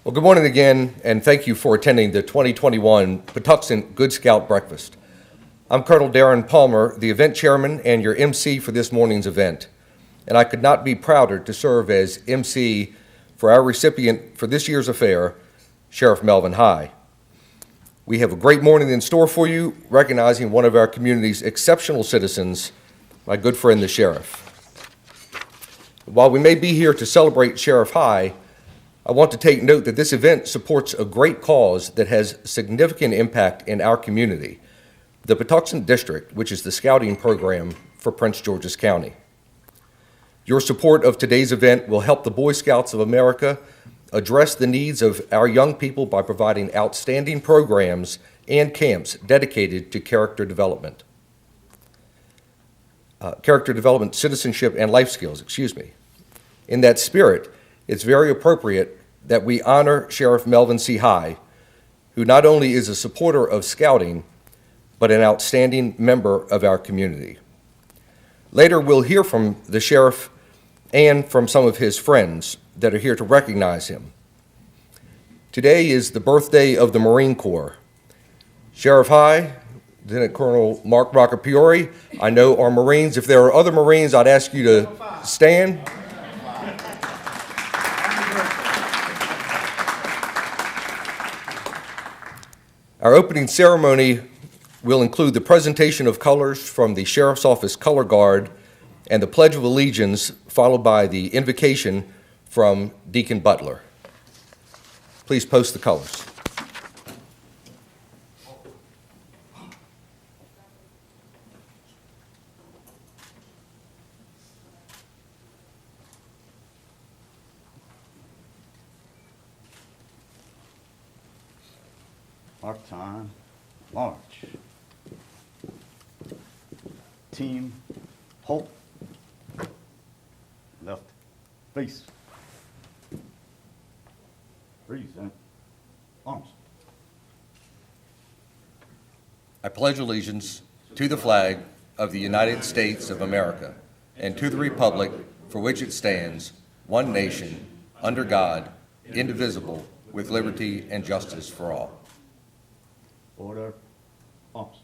Well, good morning again, and thank you for attending the 2021 Patuxent Good Scout Breakfast. I'm Colonel Darren Palmer, the event chairman and your MC for this morning's event, and I could not be prouder to serve as MC for our recipient for this year's affair, Sheriff Melvin High. We have a great morning in store for you, recognizing one of our community's exceptional citizens, my good friend, the Sheriff. While we may be here to celebrate Sheriff High, I want to take note that this event supports a great cause that has significant impact in our community, the Patuxent District, which is the scouting program for Prince George's County. Your support of today's event will help the Boy Scouts of America address the needs of our young people by providing outstanding programs and camps dedicated to character development, citizenship, and life skills, In that spirit, it's very appropriate that we honor Sheriff Melvin C. High, who not only is a supporter of scouting, but an outstanding member of our community. Later, we'll hear from the sheriff and from some of his friends that are here to recognize him. Today is the birthday of the Marine Corps. Sheriff High, Lieutenant Colonel Mark Roccapiori, I know are Marines. If there are other Marines, I'd ask you to stand. Our opening ceremony will include the presentation of colors from the Sheriff's Office Color Guard and the Pledge of Allegiance, followed by the invocation from Deacon Butler. Please post the colors. Mark time, march. Team, halt. Left, face. Freeze, arms. I pledge allegiance to the flag of the United States of America and to the republic for which it stands, one nation, under God, indivisible, with liberty and justice for all. Order, arms.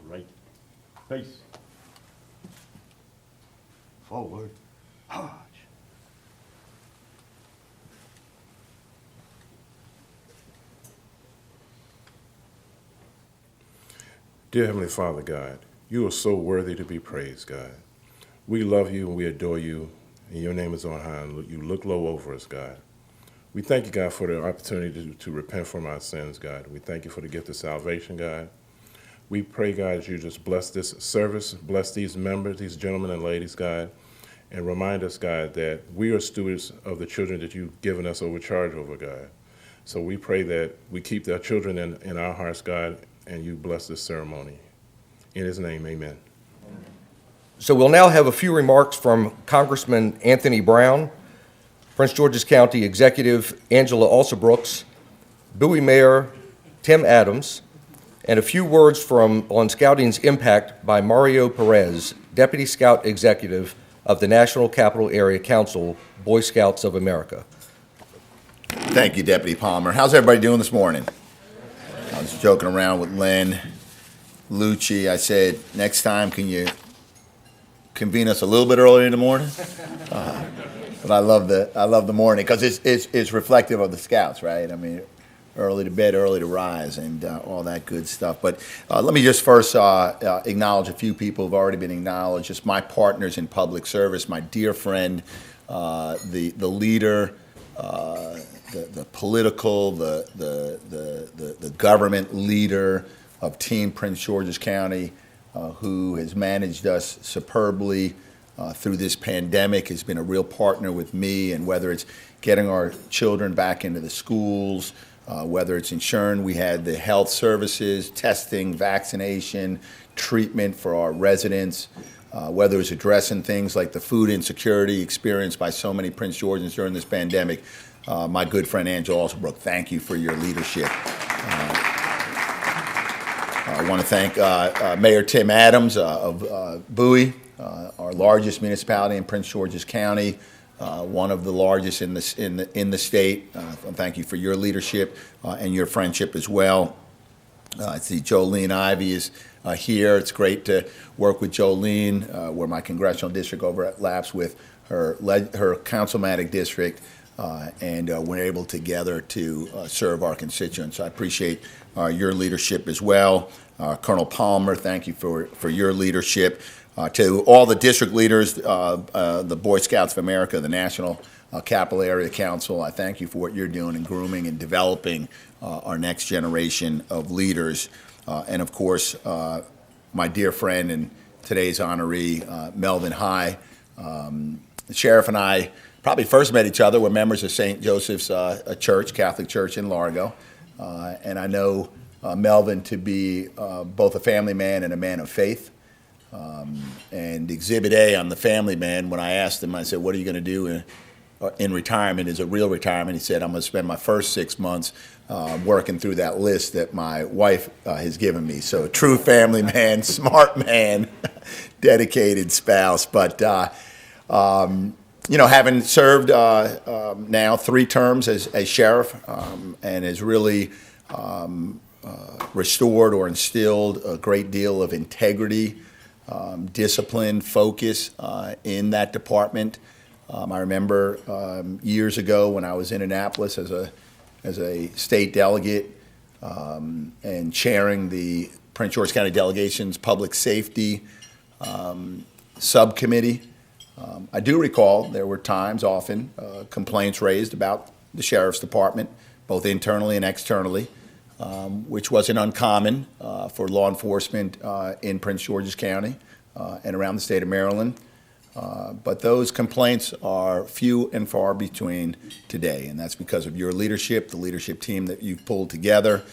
Right, face. Forward, march. Dear Heavenly Father, God, you are so worthy to be praised, God. We love you and we adore you, and your name is on high, and you look low over us, God. We thank you, God, for the opportunity to repent from our sins, God. We thank you for the gift of salvation, God. We pray, God, that you just bless this service, bless these members, these gentlemen and ladies, God, and remind us, God, that we are stewards of the children that you've given us charge over, God. So we pray that we keep our children in our hearts, God, and you bless this ceremony. In his name, amen. So we'll now have a few remarks from Congressman Anthony Brown, Prince George's County Executive Angela Alsobrooks, Bowie Mayor Tim Adams, and a few words on scouting's impact by Mario Perez, Deputy Scout Executive of the National Capital Area Council, Boy Scouts of America. Thank you, Deputy Palmer. How's everybody doing this morning? I was joking around with Len Lucci. I said, next time, can you convene us a little bit earlier in the morning? But I love the morning because it's reflective of the Scouts, right? I mean, early to bed, early to rise, and all that good stuff. But let me just first acknowledge a few people who've already been acknowledged. Just my partners in public service, my dear friend, the leader, the political, the government leader of Team Prince George's County, who has managed us superbly through this pandemic, has been a real partner with me, and whether it's getting our children back into the schools, whether it's ensuring we had the health services, testing, vaccination, treatment for our residents, whether it's addressing things like the food insecurity experienced by so many Prince Georgians during this pandemic. My good friend Angela Alsobrooks, thank you for your leadership. I want to thank Mayor Tim Adams of Bowie, our largest municipality in Prince George's County, one of the largest in the state. Thank you for your leadership and your friendship as well. I see Jolene Ivy is here. It's great to work with Jolene, where my congressional district overlaps with her councilmatic district, and we're able together to serve our constituents. I appreciate your leadership as well. Colonel Palmer, thank you for your leadership. To all the district leaders, the Boy Scouts of America, the National Capital Area Council, I thank you for what you're doing in grooming and developing our next generation of leaders. And of course, my dear friend and today's honoree, Melvin High. The sheriff and I probably first met each other. We're members of St. Joseph's Church, Catholic Church in Largo. And I know Melvin to be both a family man and a man of faith. And Exhibit A on the family man, when I asked him, I said, what are you going to do in retirement? Is a real retirement? He said, I'm going to spend my first 6 months working through that list that my wife has given me. So a true family man, smart man, dedicated spouse. But, having served now 3 terms as sheriff and has really restored or instilled a great deal of integrity, discipline, focus in that department. I remember years ago when I was in Annapolis as a state delegate and chairing the Prince George's County Delegation's Public Safety Subcommittee. I do recall there were times, often, complaints raised about the Sheriff's Department, both internally and externally, which wasn't uncommon for law enforcement in Prince George's County and around the state of Maryland. But those complaints are few and far between today, and that's because of your leadership, the leadership team that you've pulled together.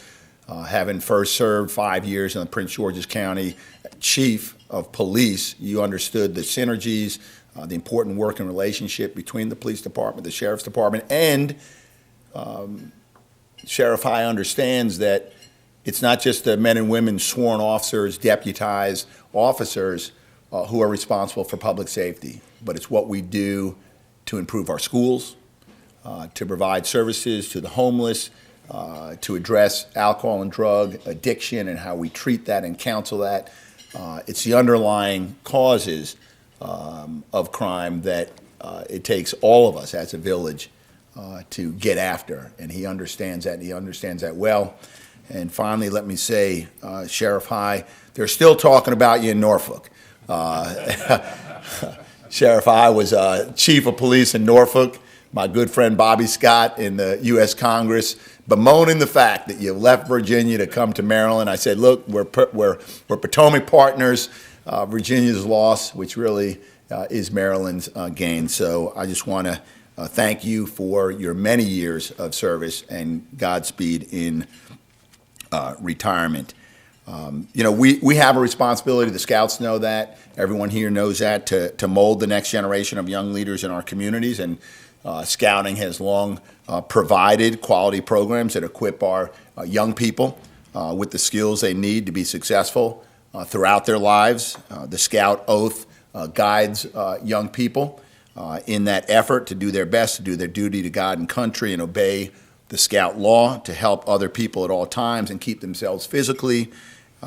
Having first served 5 years in the Prince George's County Chief of Police, you understood the synergies, the important working relationship between the police department, the sheriff's department, and Sheriff High understands that it's not just the men and women, sworn officers, deputized officers who are responsible for public safety, but it's what we do to improve our schools, to provide services to the homeless, to address alcohol and drug addiction and how we treat that and counsel that. It's the underlying causes of crime that it takes all of us as a village to get after, and he understands that, and he understands that well. And finally, let me say, Sheriff High, they're still talking about you in Norfolk. Sheriff High was Chief of Police in Norfolk. My good friend Bobby Scott in the U.S. Congress bemoaning the fact that you left Virginia to come to Maryland. I said, look, we're Potomac partners. Virginia's loss, which really is Maryland's gain. So I just want to thank you for your many years of service and Godspeed in retirement. We have a responsibility. The Scouts know that. Everyone here knows that, to mold the next generation of young leaders in our communities. And Scouting has long provided quality programs that equip our young people with the skills they need to be successful throughout their lives. The Scout Oath guides young people in that effort to do their best, to do their duty to God and country and obey the Scout law, to help other people at all times and keep themselves physically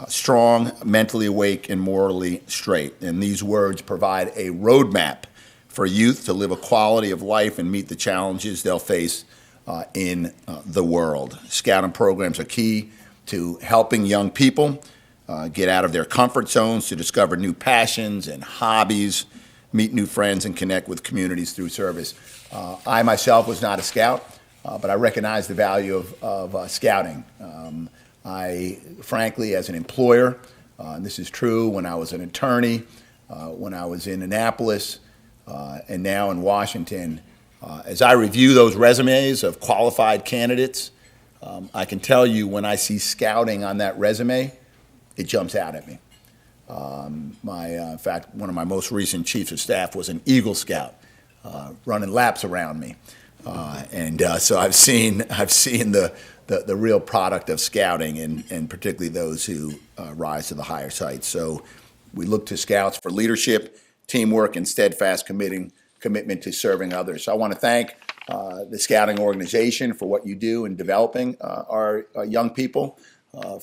strong, mentally awake, and morally straight. And these words provide a roadmap for youth to live a quality of life and meet the challenges they'll face in the world. Scouting programs are key to helping young people get out of their comfort zones, to discover new passions and hobbies, meet new friends, and connect with communities through service. I myself was not a scout, but I recognize the value of scouting. I, frankly, as an employer, and this is true when I was an attorney, when I was in Annapolis, and now in Washington, as I review those resumes of qualified candidates, I can tell you when I see scouting on that resume, it jumps out at me. In fact, one of my most recent chiefs of staff was an Eagle Scout, running laps around me, so I've seen the real product of scouting, and particularly those who rise to the higher heights. So we look to Scouts for leadership, teamwork, and steadfast commitment commitment to serving others. So I want to thank the Scouting organization for what you do in developing our young people,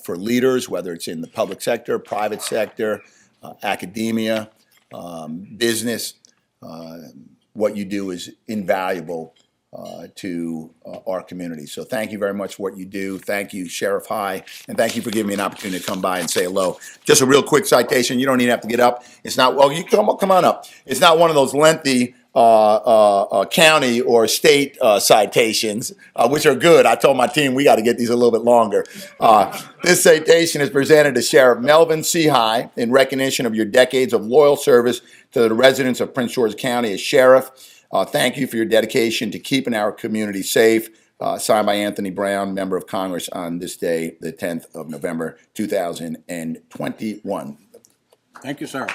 for leaders, whether it's in the public sector, private sector, academia, business. What you do is invaluable to our community. So thank you very much for what you do. Thank you, Sheriff High, and thank you for giving me an opportunity to come by and say hello. Just a real quick citation. You don't even have to get up. It's not, well, you come on up. It's not one of those lengthy county or state citations, which are good. I told my team we got to get these a little bit longer. This citation is presented to Sheriff Melvin C. High in recognition of your decades of loyal service to the residents of Prince George County as sheriff. Thank you for your dedication to keeping our community safe. Signed by Anthony Brown, Member of Congress, on this day, the 10th of November, 2021. Thank you, sir.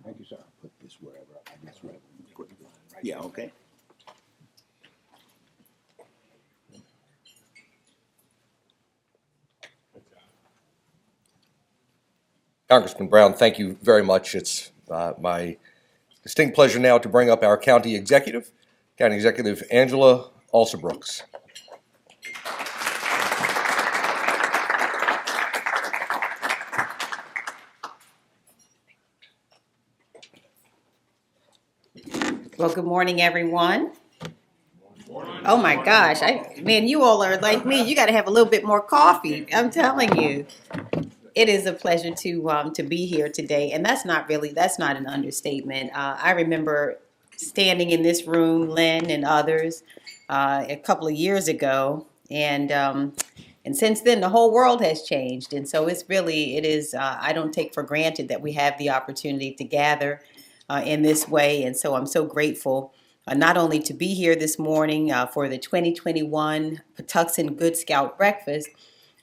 Thank you, sir. Put this wherever, I guess, right. Yeah, okay. Congressman Brown, thank you very much. It's my distinct pleasure now to bring up our County Executive Angela Alsobrooks. Well, good morning, everyone. Oh my gosh, man, you all are like me. You got to have a little bit more coffee. I'm telling you, it is a pleasure to be here today, and that's not an understatement. I remember standing in this room, Lynn and others, a couple of years ago, and since then the whole world has changed, and so it is. I don't take for granted that we have the opportunity to gather in this way. And so I'm so grateful not only to be here this morning for the 2021 Patuxent Good Scout Breakfast,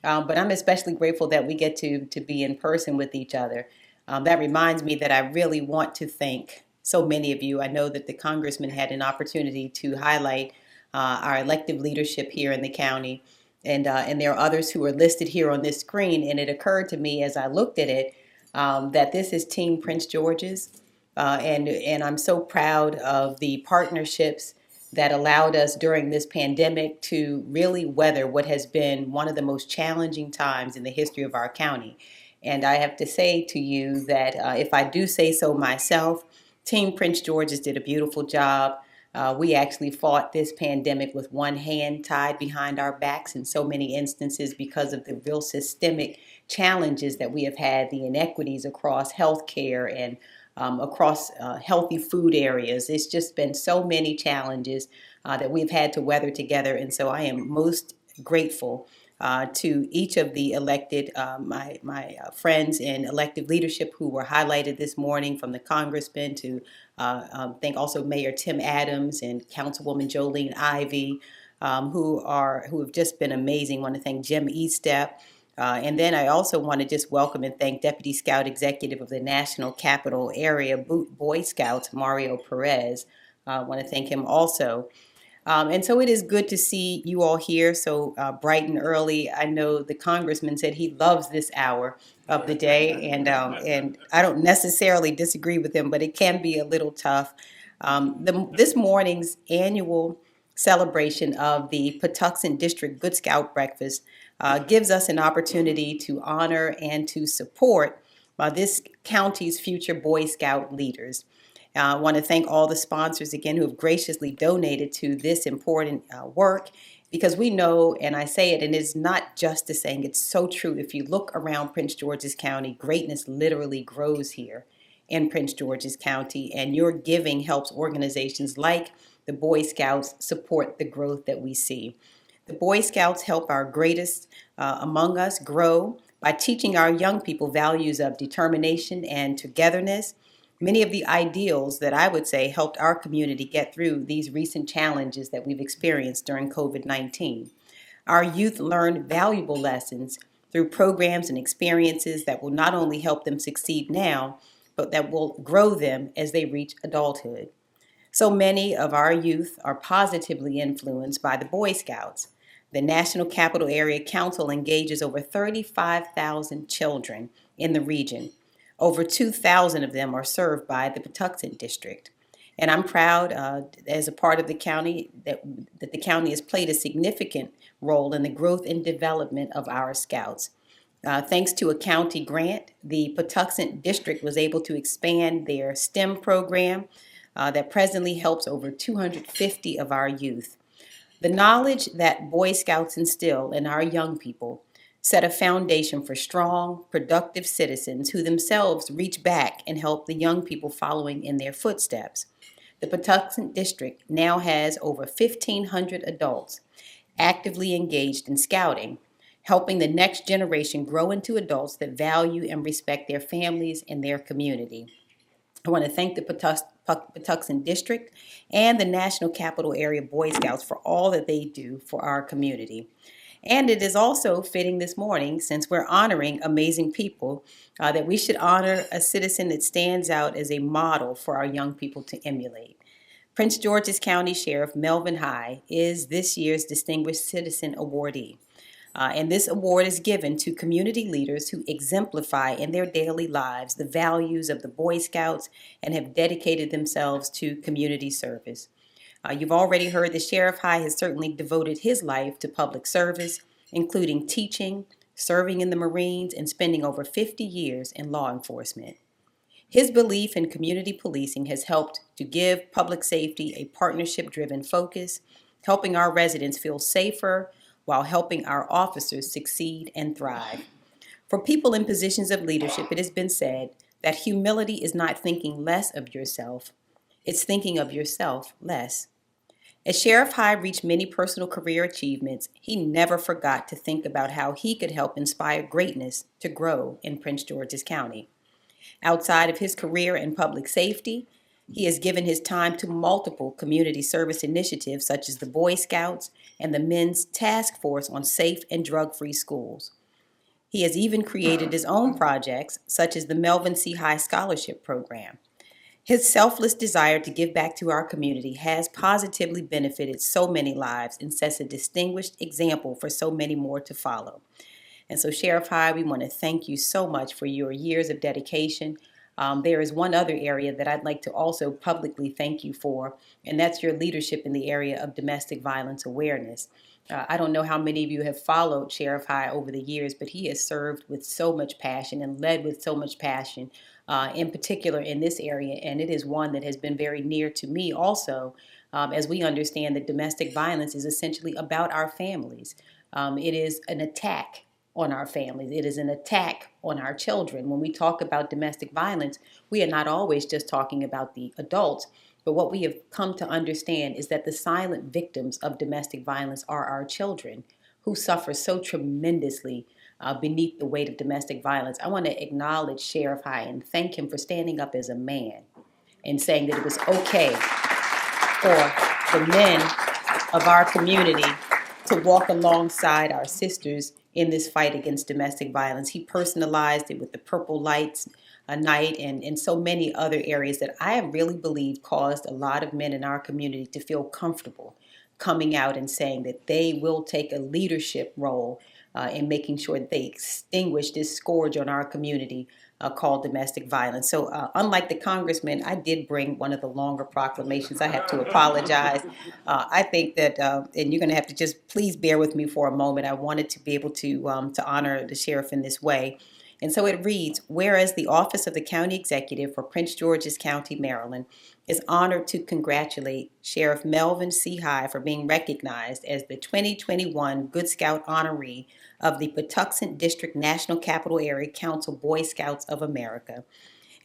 but I'm especially grateful that we get to be in person with each other. That reminds me that I really want to thank so many of you. I know that the congressman had an opportunity to highlight our elected leadership here in the county, and there are others who are listed here on this screen. And it occurred to me as I looked at it that this is Team Prince George's. And I'm so proud of the partnerships that allowed us during this pandemic to really weather what has been one of the most challenging times in the history of our county. And I have to say to you that if I do say so myself, Team Prince George's did a beautiful job. We actually fought this pandemic with one hand tied behind our backs in so many instances because of the real systemic challenges that we have had, the inequities across healthcare and across healthy food areas. It's just been so many challenges that we've had to weather together. And so I am most grateful to each of the elected, my friends in elected leadership who were highlighted this morning, from the congressman to thank also Mayor Tim Adams and Councilwoman Jolene Ivey, who have just been amazing. I want to thank Jim Eastep. And then I also want to just welcome and thank Deputy Scout Executive of the National Capital Area Boy Scouts, Mario Perez. I want to thank him also. And so it is good to see you all here so bright and early. I know the congressman said he loves this hour of the day, and I don't necessarily disagree with him, but it can be a little tough. This morning's annual celebration of the Patuxent District Good Scout Breakfast gives us an opportunity to honor and to support this county's future Boy Scout leaders. I want to thank all the sponsors again who have graciously donated to this important work, because we know, and I say it, and it's not just a saying, it's so true. If you look around Prince George's County, greatness literally grows here in Prince George's County, and your giving helps organizations like the Boy Scouts support the growth that we see. The Boy Scouts help our greatest among us grow by teaching our young people values of determination and togetherness. Many of the ideals that I would say helped our community get through these recent challenges that we've experienced during COVID-19. Our youth learn valuable lessons through programs and experiences that will not only help them succeed now, but that will grow them as they reach adulthood. So many of our youth are positively influenced by the Boy Scouts. The National Capital Area Council engages over 35,000 children in the region. Over 2,000 of them are served by the Patuxent District. And I'm proud, as a part of the county, that the county has played a significant role in the growth and development of our scouts. Thanks to a county grant, the Patuxent District was able to expand their STEM program that presently helps over 250 of our youth. The knowledge that Boy Scouts instill in our young people set a foundation for strong, productive citizens who themselves reach back and help the young people following in their footsteps. The Patuxent District now has over 1,500 adults actively engaged in scouting, helping the next generation grow into adults that value and respect their families and their community. I want to thank the Patuxent District and the National Capital Area Boy Scouts for all that they do for our community. And it is also fitting this morning, since we're honoring amazing people, that we should honor a citizen that stands out as a model for our young people to emulate. Prince George's County Sheriff Melvin High is this year's Distinguished Citizen Awardee. And this award is given to community leaders who exemplify in their daily lives the values of the Boy Scouts and have dedicated themselves to community service. You've already heard the Sheriff High has certainly devoted his life to public service, including teaching, serving in the Marines, and spending over 50 years in law enforcement. His belief in community policing has helped to give public safety a partnership-driven focus, helping our residents feel safer while helping our officers succeed and thrive. For people in positions of leadership, it has been said that humility is not thinking less of yourself, it's thinking of yourself less. As Sheriff High reached many personal career achievements, he never forgot to think about how he could help inspire greatness to grow in Prince George's County. Outside of his career in public safety, he has given his time to multiple community service initiatives such as the Boy Scouts and the Men's Task Force on Safe and Drug-Free Schools. He has even created his own projects such as the Melvin C. High Scholarship Program. His selfless desire to give back to our community has positively benefited so many lives and sets a distinguished example for so many more to follow. And so, Sheriff High, we want to thank you so much for your years of dedication. There is one other area that I'd like to also publicly thank you for, and that's your leadership in the area of domestic violence awareness. I don't know how many of you have followed Sheriff High over the years, but he has served with so much passion and led with so much passion, in particular in this area, and it is one that has been very near to me also, as we understand that domestic violence is essentially about our families. It is an attack on our families. It is an attack on our children. When we talk about domestic violence, we are not always just talking about the adults, but what we have come to understand is that the silent victims of domestic violence are our children, who suffer so tremendously beneath the weight of domestic violence. I want to acknowledge Sheriff High and thank him for standing up as a man and saying that it was okay for the men of our community to walk alongside our sisters in this fight against domestic violence. He personalized it with the Purple Lights Night and so many other areas that I really believe caused a lot of men in our community to feel comfortable coming out and saying that they will take a leadership role in making sure that they extinguish this scourge on our community called domestic violence. So unlike the congressman, I did bring one of the longer proclamations. I have to apologize. I think that, and you're going to have to just please bear with me for a moment. I wanted to be able to honor the sheriff in this way. And so it reads, whereas the Office of the County Executive for Prince George's County, Maryland, is honored to congratulate Sheriff Melvin C. High for being recognized as the 2021 Good Scout honoree of the Patuxent District National Capital Area Council Boy Scouts of America.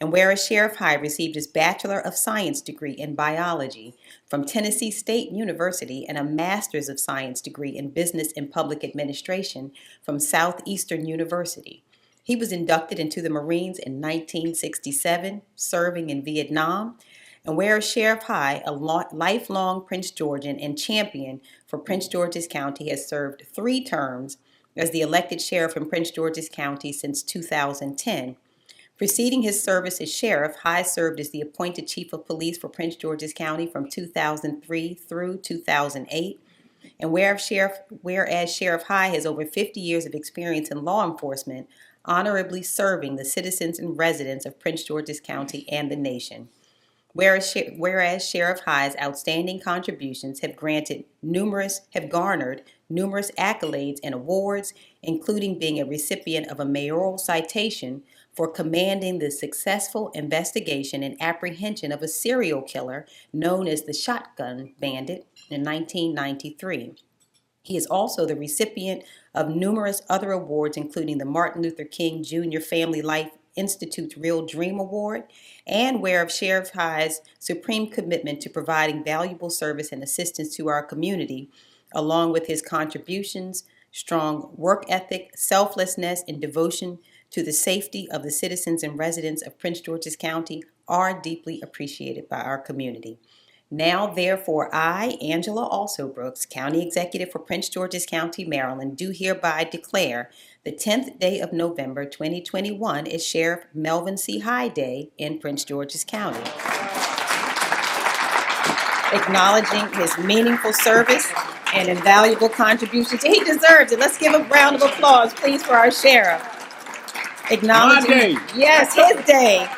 And whereas Sheriff High received his Bachelor of Science degree in Biology from Tennessee State University and a Master's of Science degree in Business and Public Administration from Southeastern University. He was inducted into the Marines in 1967, serving in Vietnam. And whereas Sheriff High, a lifelong Prince Georgian and champion for Prince George's County, has served 3 terms as the elected sheriff in Prince George's County since 2010. Preceding his service as sheriff, High served as the appointed chief of police for Prince George's County from 2003 through 2008. And whereas Sheriff High has over 50 years of experience in law enforcement, honorably serving the citizens and residents of Prince George's County and the nation. Whereas Sheriff High's outstanding contributions have garnered numerous accolades and awards, including being a recipient of a mayoral citation for commanding the successful investigation and apprehension of a serial killer known as the Shotgun Bandit in 1993. He is also the recipient of numerous other awards, including the Martin Luther King Jr. Family Life Institute's Real Dream Award, and whereof Sheriff High's supreme commitment to providing valuable service and assistance to our community, along with his contributions, strong work ethic, selflessness, and devotion to the safety of the citizens and residents of Prince George's County, are deeply appreciated by our community. Now, therefore, I, Angela Alsobrooks, County Executive for Prince George's County, Maryland, do hereby declare the 10th day of November 2021 is Sheriff Melvin C. High Day in Prince George's County. Acknowledging his meaningful service and invaluable contributions. He deserves it. Let's give a round of applause, please, for our sheriff. Acknowledging, My day. yes, his day.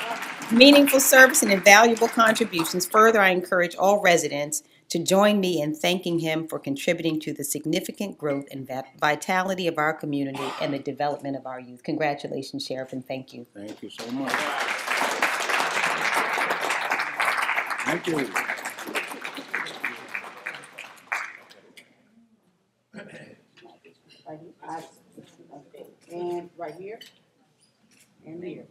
Meaningful service and invaluable contributions. Further, I encourage all residents to join me in thanking him for contributing to the significant growth and vitality of our community and the development of our youth. Congratulations, Sheriff, and thank you. Thank you so much. Thank you. And right here, and here.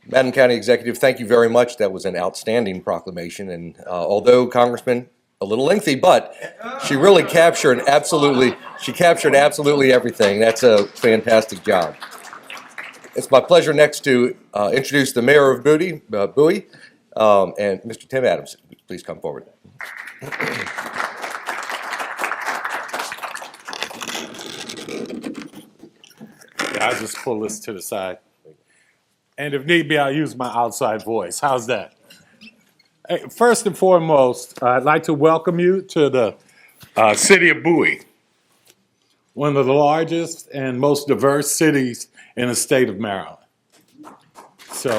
Madam County Executive, thank you very much. That was an outstanding proclamation, and although Congressman, a little lengthy, but she really captured absolutely everything. That's a fantastic job. It's my pleasure next to introduce the Mayor of Bowie, and Mr. Tim Adams. Please come forward. I'll just pull this to the side. And if need be, I'll use my outside voice. How's that? Hey, first and foremost, I'd like to welcome you to the city of Bowie, one of the largest and most diverse cities in the state of Maryland. So,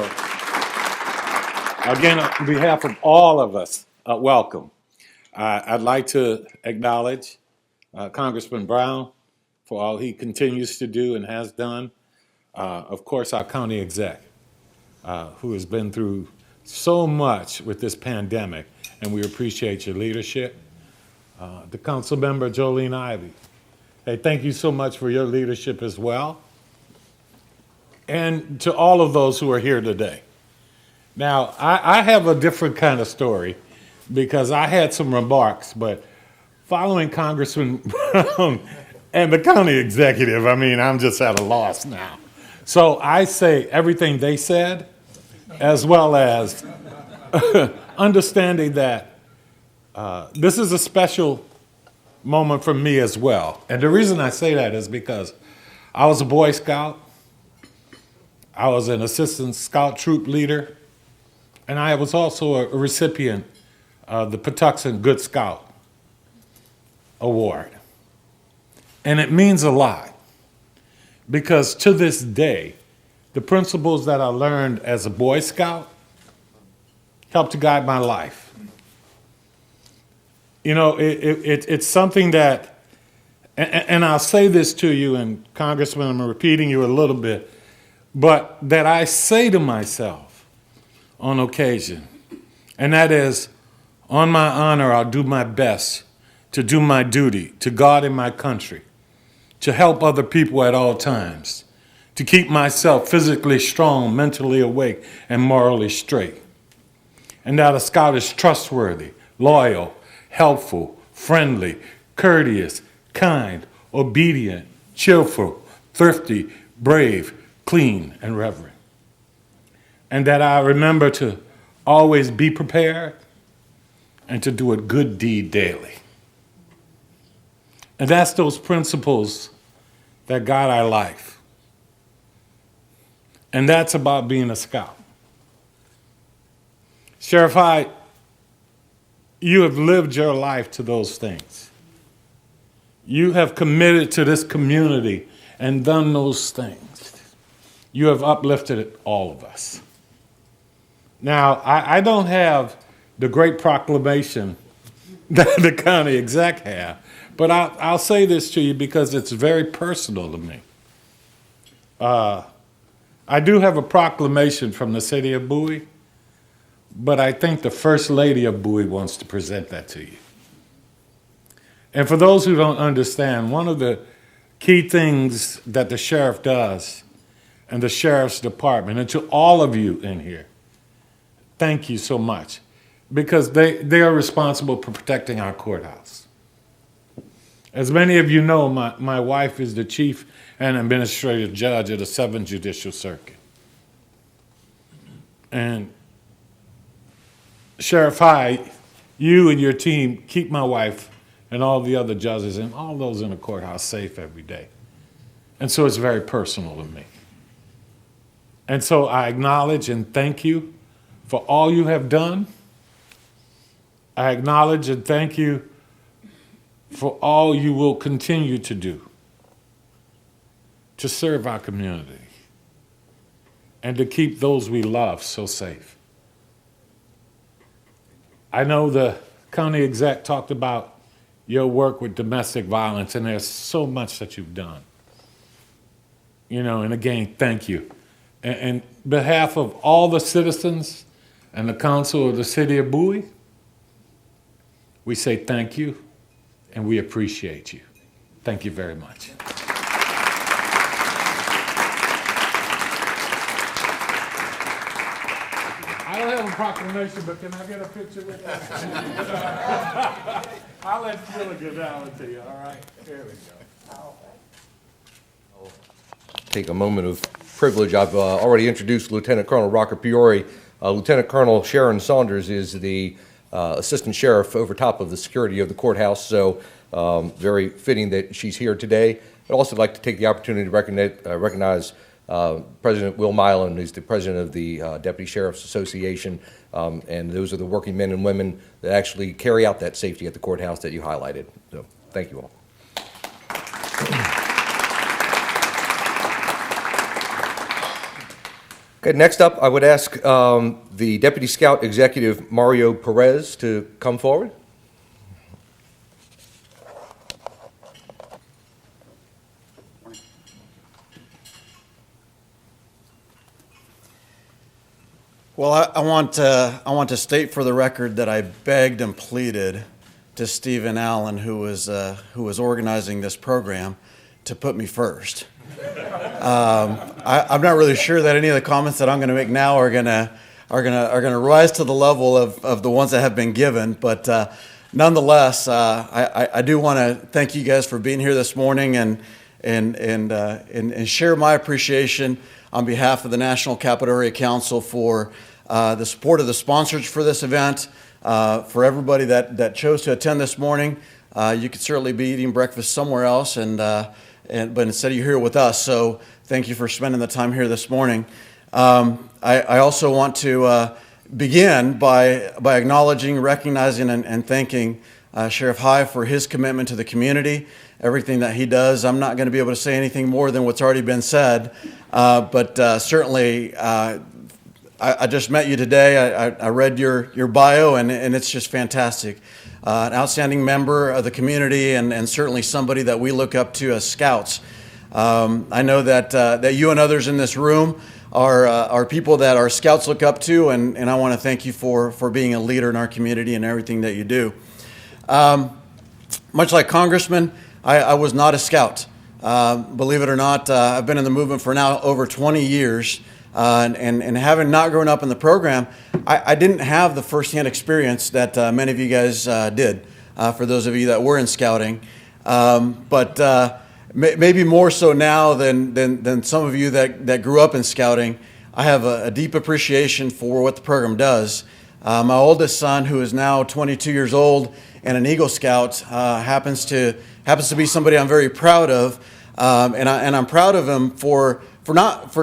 again, on behalf of all of us, welcome. I'd like to acknowledge Congressman Brown for all he continues to do and has done. Of course, our county exec, who has been through so much with this pandemic, and we appreciate your leadership. The council member, Jolene Ivey. Hey, thank you so much for your leadership as well. And to all of those who are here today. Now, I have a different kind of story because I had some remarks, but following Congressman Brown and the county executive, I mean, I'm just at a loss now. So I say everything they said, as well as understanding that this is a special moment for me as well. And the reason I say that is because I was a Boy Scout, I was an assistant scout troop leader, and I was also a recipient of the Patuxent Good Scout Award. And it means a lot. Because to this day, the principles that I learned as a Boy Scout helped to guide my life. You know, it's something that, and I'll say this to you, and Congressman, I'm repeating you a little bit, but that I say to myself on occasion, and that is, on my honor, I'll do my best to do my duty to God and my country, to help other people at all times, to keep myself physically strong, mentally awake, and morally straight. And that a scout is trustworthy, loyal, helpful, friendly, courteous, kind, obedient, cheerful, thrifty, brave, clean, and reverent. And that I remember to always be prepared and to do a good deed daily. And that's those principles that guide our life. And that's about being a scout. Sheriff Hyde, you have lived your life to those things. You have committed to this community and done those things. You have uplifted all of us. Now, I don't have the great proclamation that the county exec have, but I'll say this to you because it's very personal to me. I do have a proclamation from the city of Bowie, but I think the First Lady of Bowie wants to present that to you. And for those who don't understand, one of the key things that the sheriff does and the sheriff's department, and to all of you in here, thank you so much, because they are responsible for protecting our courthouse. As many of you know, my wife is the chief and administrative judge of the 7th Judicial Circuit. And Sheriff High, you and your team keep my wife and all the other judges and all those in the courthouse safe every day. And so it's very personal to me. And so I acknowledge and thank you for all you have done. I acknowledge and thank you for all you will continue to do to serve our community and to keep those we love so safe. I know the county exec talked about your work with domestic violence, and there's so much that you've done. You know, and again, thank you. And on behalf of all the citizens and the council of the city of Bowie, we say thank you and we appreciate you. Thank you very much. I don't have a proclamation, but can I get a picture with you? I'll let Phil get down with you, all right? There we go. Take a moment of privilege. I've already introduced Lieutenant Colonel Rocker Piori. Lieutenant Colonel Sharon Saunders is the assistant sheriff over top of the security of the courthouse, so very fitting that she's here today. I'd also like to take the opportunity to recognize President Will Milan, who's the president of the Deputy Sheriff's Association, and those are the working men and women that actually carry out that safety at the courthouse that you highlighted. So thank you all. Okay, next up, I would ask the Deputy Scout Executive Mario Perez to come forward. Well, I want to state for the record that I begged and pleaded to Stephen Allen, who was organizing this program, to put me first. I'm not really sure that any of the comments that I'm going to make now are going to rise to the level of the ones that have been given. But nonetheless, I do want to thank you guys for being here this morning and share my appreciation on behalf of the National Capital Area Council for the support of the sponsors for this event, for everybody that chose to attend this morning. You could certainly be eating breakfast somewhere else, but instead you're here with us, so thank you for spending the time here this morning. I also want to begin by acknowledging, recognizing, and thanking Sheriff High for his commitment to the community, everything that he does. I'm not going to be able to say anything more than what's already been said, but certainly I just met you today. I read your bio, and it's just fantastic. An outstanding member of the community, and certainly somebody that we look up to as scouts. I know that you and others in this room are people that our scouts look up to, and I want to thank you for being a leader in our community and everything that you do. Much like Congressman, I was not a scout. Believe it or not, I've been in the movement for now over 20 years. And having not grown up in the program, I didn't have the firsthand experience that many of you guys did, for those of you that were in scouting. But maybe more so now than some of you that grew up in scouting, I have a deep appreciation for what the program does. My oldest son, who is now 22 years old and an Eagle Scout, happens to be somebody I'm very proud of, and I'm proud of him for not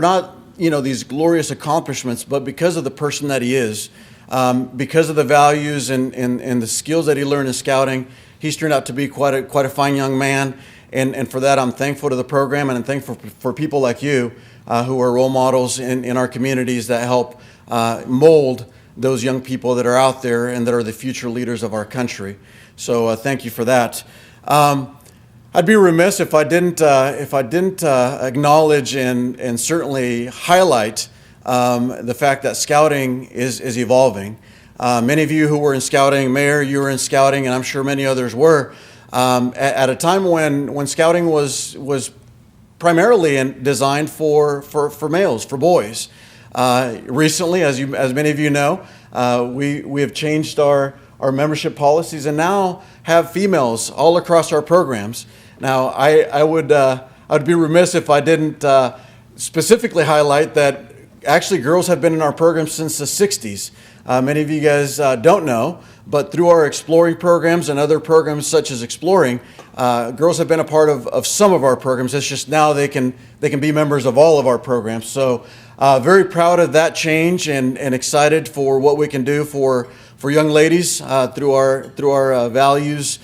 these glorious accomplishments, but because of the person that he is. Because of the values and the skills that he learned in scouting, he's turned out to be quite a fine young man. And for that, I'm thankful to the program, and I'm thankful for people like you who are role models in our communities that help mold those young people that are out there and that are the future leaders of our country. So thank you for that. I'd be remiss if I didn't acknowledge and certainly highlight the fact that scouting is evolving. Many of you who were in scouting, Mayor, you were in scouting, and I'm sure many others were, at a time when scouting was primarily designed for males, for boys. Recently, as many of you know, we have changed our membership policies and now have females all across our programs. Now, I would be remiss if I didn't specifically highlight that actually girls have been in our program since the 60s. Many of you guys don't know, but through our exploring programs and other programs such as exploring, girls have been a part of some of our programs. It's just now they can be members of all of our programs. So very proud of that change and excited for what we can do for young ladies through our values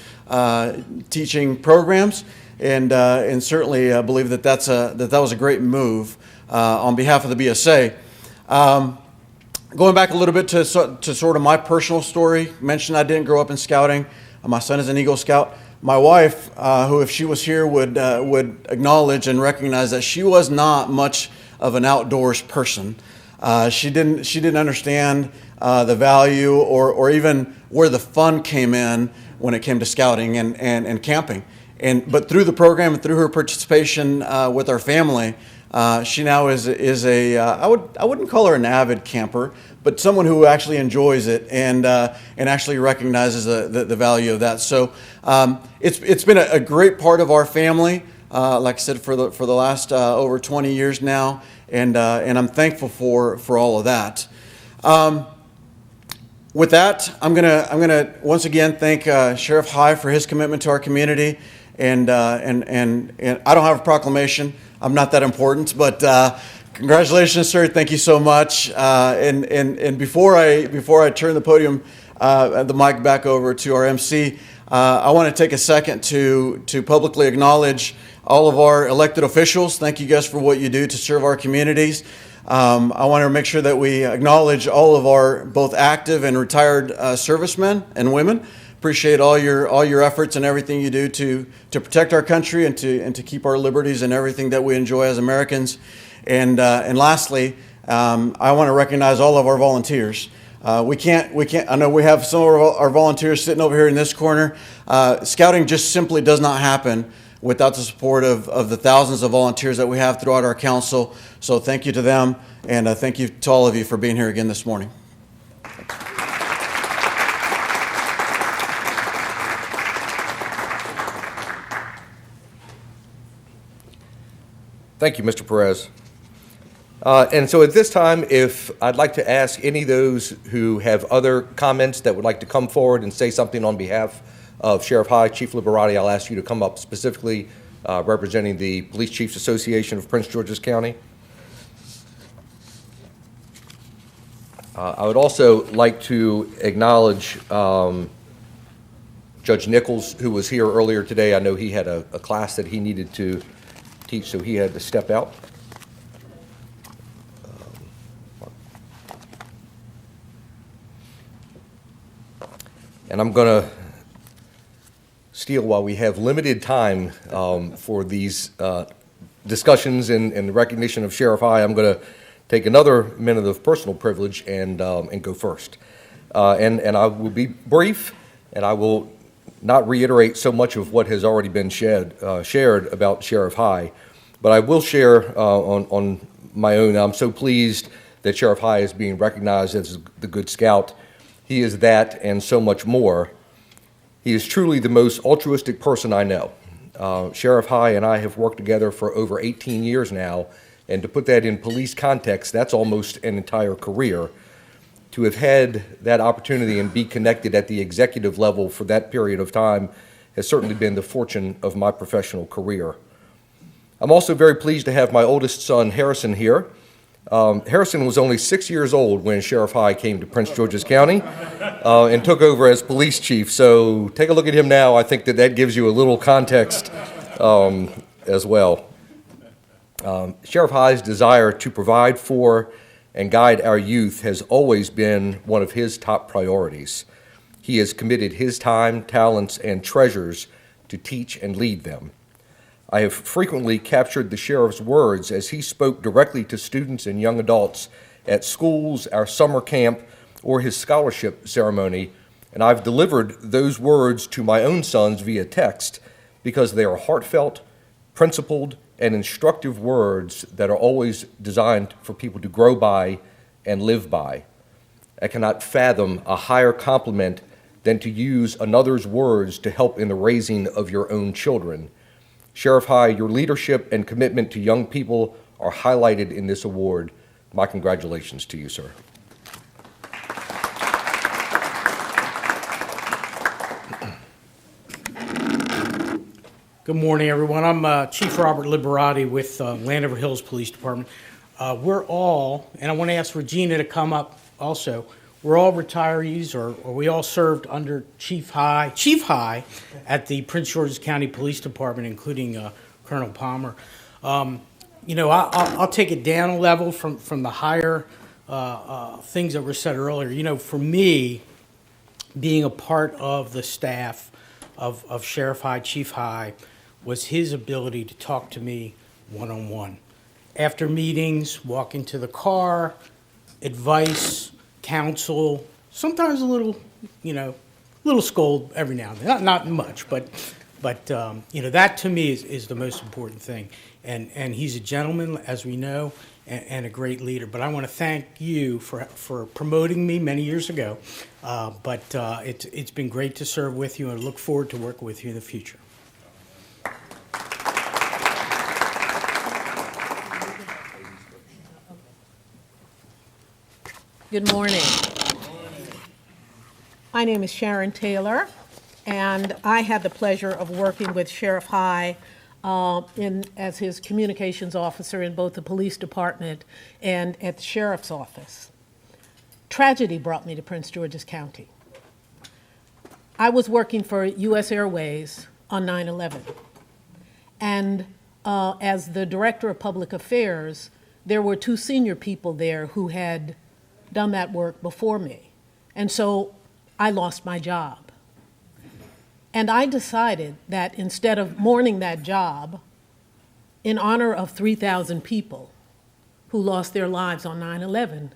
teaching programs, and certainly believe that that was a great move on behalf of the BSA. Going back a little bit to sort of my personal story, mentioned I didn't grow up in scouting. My son is an Eagle Scout. My wife, who if she was here would acknowledge and recognize that she was not much of an outdoors person. She didn't understand the value or even where the fun came in when it came to scouting and camping. But through the program and through her participation with our family, she now is I wouldn't call her an avid camper, but someone who actually enjoys it and actually recognizes the value of that. So it's been a great part of our family, like I said, for the last over 20 years now, and I'm thankful for all of that. With that, I'm gonna once again thank Sheriff High for his commitment to our community, and I don't have a proclamation. I'm not that important, but congratulations, sir. Thank you so much. And before I turn the podium, the mic back over to our MC, I want to take a second to publicly acknowledge all of our elected officials. Thank you guys for what you do to serve our communities. I want to make sure that we acknowledge all of our both active and retired servicemen and women. Appreciate all your efforts and everything you do to protect our country and to keep our liberties and everything that we enjoy as Americans. And lastly, I want to recognize all of our volunteers. We can't. I know we have some of our volunteers sitting over here in this corner. Scouting just simply does not happen without the support of the thousands of volunteers that we have throughout our council. So thank you to them, and thank you to all of you for being here again this morning. Thank you, Mr. Perez. And so at this time, if I'd like to ask any of those who have other comments that would like to come forward and say something on behalf of Sheriff High, Chief Liberati, I'll ask you to come up specifically representing the Police Chiefs Association of Prince George's County. I would also like to acknowledge Judge Nichols, who was here earlier today. I know he had a class that he needed to teach, so he had to step out. And I'm going to steal, while we have limited time for these discussions and recognition of Sheriff High, I'm going to take another minute of personal privilege and go first. And I will be brief, and I will not reiterate so much of what has already been shared about Sheriff High, but I will share on my own. I'm so pleased that Sheriff High is being recognized as the Good Scout. He is that and so much more. He is truly the most altruistic person I know. Sheriff High and I have worked together for over 18 years now, and to put that in police context, that's almost an entire career. To have had that opportunity and be connected at the executive level for that period of time has certainly been the fortune of my professional career. I'm also very pleased to have my oldest son, Harrison, here. Harrison was only 6 years old when Sheriff High came to Prince George's County and took over as police chief. So take a look at him now. I think that gives you a little context as well. Sheriff High's desire to provide for and guide our youth has always been one of his top priorities. He has committed his time, talents, and treasures to teach and lead them. I have frequently captured the sheriff's words as he spoke directly to students and young adults at schools, our summer camp, or his scholarship ceremony, and I've delivered those words to my own sons via text because they are heartfelt, principled, and instructive words that are always designed for people to grow by and live by. I cannot fathom a higher compliment than to use another's words to help in the raising of your own children. Sheriff High, your leadership and commitment to young people are highlighted in this award. My congratulations to you, sir. Good morning, everyone. I'm Chief Robert Liberati with Landover Hills Police Department. We're all, and I want to ask Regina to come up also, we're all retirees, or we all served under Chief High at the Prince George's County Police Department, including Colonel Palmer. I'll take it down a level from the higher things that were said earlier. For me, being a part of the staff of Sheriff High, Chief High, was his ability to talk to me one-on-one. After meetings, walk into the car, advice, counsel, sometimes a little scold every now and then. Not much, but that to me is the most important thing. And he's a gentleman, as we know, and a great leader. But I want to thank you for promoting me many years ago. But it's been great to serve with you, and I look forward to working with you in the future. Good morning. My name is Sharon Taylor, and I had the pleasure of working with Sheriff High as his communications officer in both the police department and at the sheriff's office. Tragedy brought me to Prince George's County. I was working for U.S. Airways on 9/11, and as the director of public affairs, there were two senior people there who had done that work before me, and so I lost my job. And I decided that instead of mourning that job in honor of 3,000 people who lost their lives on 9/11,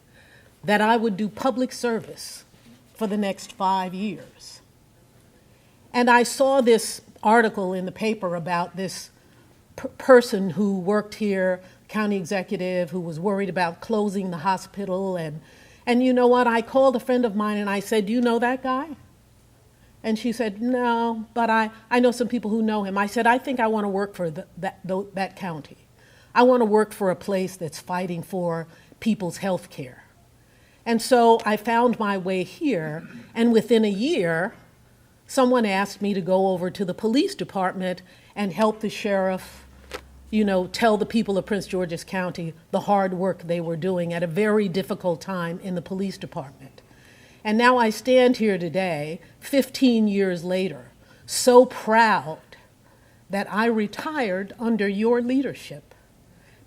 that I would do public service for the next 5 years. And I saw this article in the paper about this person who worked here, county executive, who was worried about closing the hospital. And you know what? I called a friend of mine and I said, "Do you know that guy?" And she said, "No, but I know some people who know him." I said, "I think I want to work for that county. I want to work for a place that's fighting for people's health care." And so I found my way here, and within a year, someone asked me to go over to the police department and help the sheriff, tell the people of Prince George's County the hard work they were doing at a very difficult time in the police department. And now I stand here today, 15 years later, so proud that I retired under your leadership,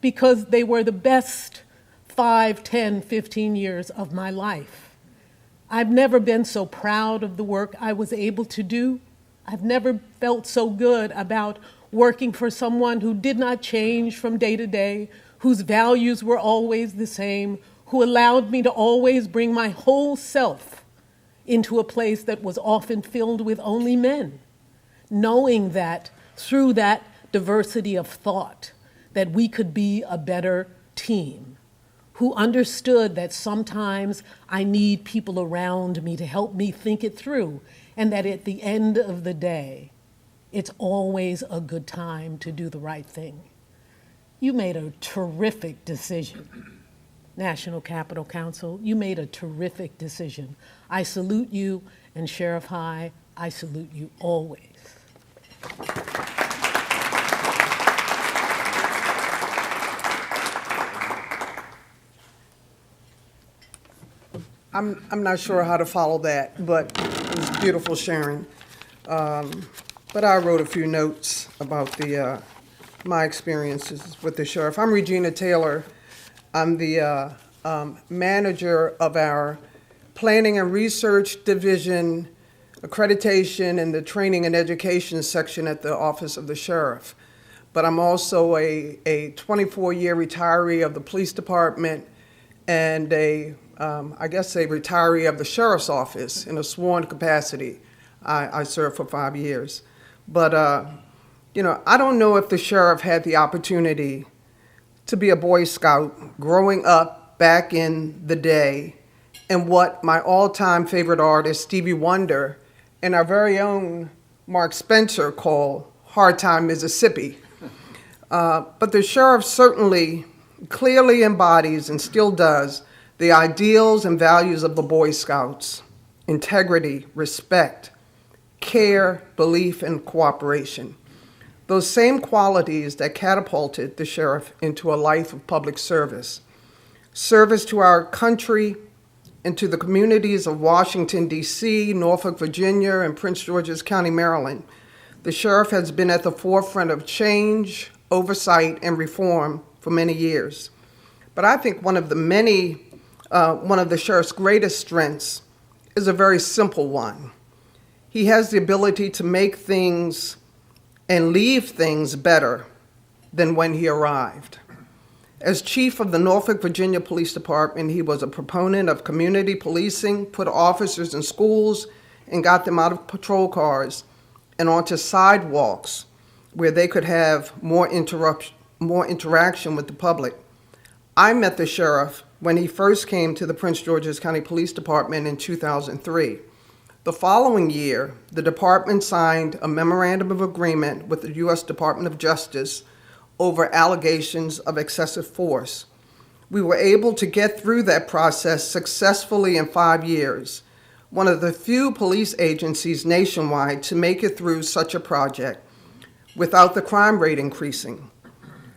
because they were the best 5, 10, 15 years of my life. I've never been so proud of the work I was able to do. I've never felt so good about working for someone who did not change from day to day, whose values were always the same, who allowed me to always bring my whole self into a place that was often filled with only men, knowing that through that diversity of thought, that we could be a better team, who understood that sometimes I need people around me to help me think it through, and that at the end of the day, it's always a good time to do the right thing. You made a terrific decision. National Capital Council, you made a terrific decision. I salute you, and Sheriff High, I salute you always. I'm not sure how to follow that, but it was beautiful, Sharon. But I wrote a few notes about my experiences with the sheriff. I'm Regina Taylor. I'm the manager of our Planning and Research Division, Accreditation, and the Training and Education section at the Office of the Sheriff. But I'm also a 24-year retiree of the police department and I guess a retiree of the sheriff's office in a sworn capacity. I served for 5 years. But, I don't know if the sheriff had the opportunity to be a Boy Scout growing up back in the day and what my all-time favorite artist, Stevie Wonder, and our very own Mark Spencer call Hard Time Mississippi. But the sheriff certainly clearly embodies and still does the ideals and values of the Boy Scouts: integrity, respect, care, belief, and cooperation. Those same qualities that catapulted the sheriff into a life of public service. Service to our country and to the communities of Washington, D.C., Norfolk, Virginia, and Prince George's County, Maryland. The sheriff has been at the forefront of change, oversight, and reform for many years. But I think one of the sheriff's greatest strengths is a very simple one. He has the ability to make things and leave things better than when he arrived. As chief of the Norfolk, Virginia Police Department, he was a proponent of community policing, put officers in schools, and got them out of patrol cars and onto sidewalks where they could have more interaction with the public. I met the sheriff when he first came to the Prince George's County Police Department in 2003. The following year, the department signed a memorandum of agreement with the U.S. Department of Justice over allegations of excessive force. We were able to get through that process successfully in 5 years, one of the few police agencies nationwide to make it through such a project without the crime rate increasing.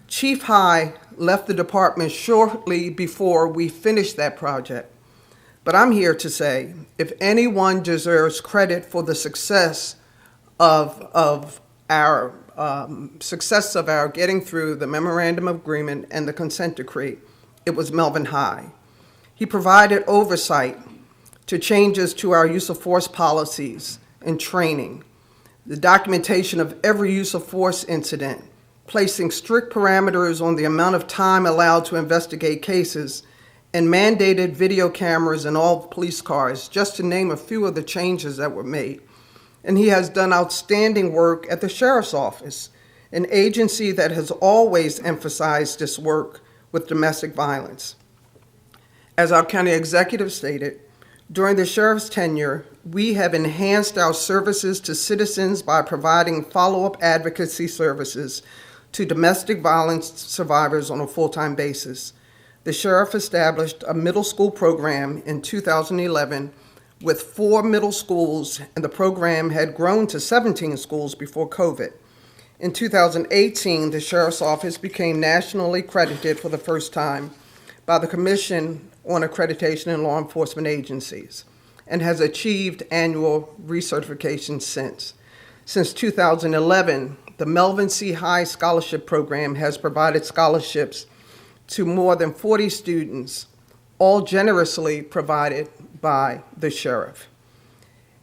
Chief High left the department shortly before we finished that project. But I'm here to say, if anyone deserves credit for the success of our getting through the memorandum of agreement and the consent decree, it was Melvin High. He provided oversight to changes to our use of force policies and training, the documentation of every use of force incident, placing strict parameters on the amount of time allowed to investigate cases, and mandated video cameras in all police cars, just to name a few of the changes that were made. And he has done outstanding work at the Sheriff's Office, an agency that has always emphasized this work with domestic violence. As our county executive stated, during the sheriff's tenure, we have enhanced our services to citizens by providing follow-up advocacy services to domestic violence survivors on a full-time basis. The sheriff established a middle school program in 2011 with 4 middle schools, and the program had grown to 17 schools before COVID. In 2018, the sheriff's office became nationally accredited for the first time by the Commission on Accreditation in Law Enforcement Agencies and has achieved annual recertification since. Since 2011, the Melvin C. High Scholarship Program has provided scholarships to more than 40 students, all generously provided by the sheriff.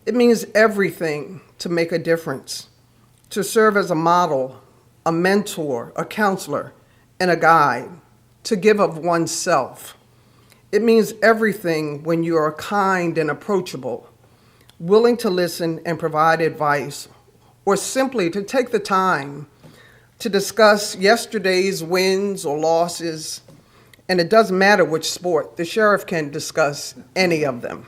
It means everything to make a difference, to serve as a model, a mentor, a counselor, and a guide, to give of oneself. It means everything when you are kind and approachable, willing to listen and provide advice, or simply to take the time to discuss yesterday's wins or losses. And it doesn't matter which sport, the sheriff can discuss any of them.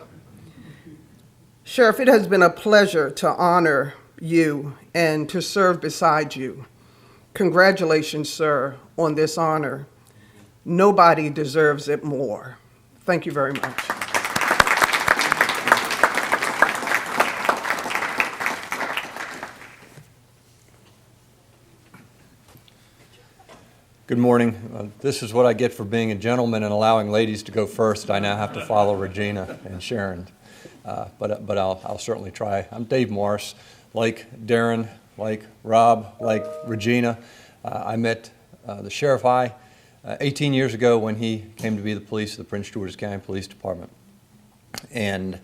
Sheriff, it has been a pleasure to honor you and to serve beside you. Congratulations, sir, on this honor. Nobody deserves it more. Thank you very much. Good morning. This is what I get for being a gentleman and allowing ladies to go first. I now have to follow Regina and Sharon, but I'll certainly try. I'm Dave Morris. Like Darren, like Rob, like Regina, I met the Sheriff High 18 years ago when he came to be the police of the Prince George's County Police Department. And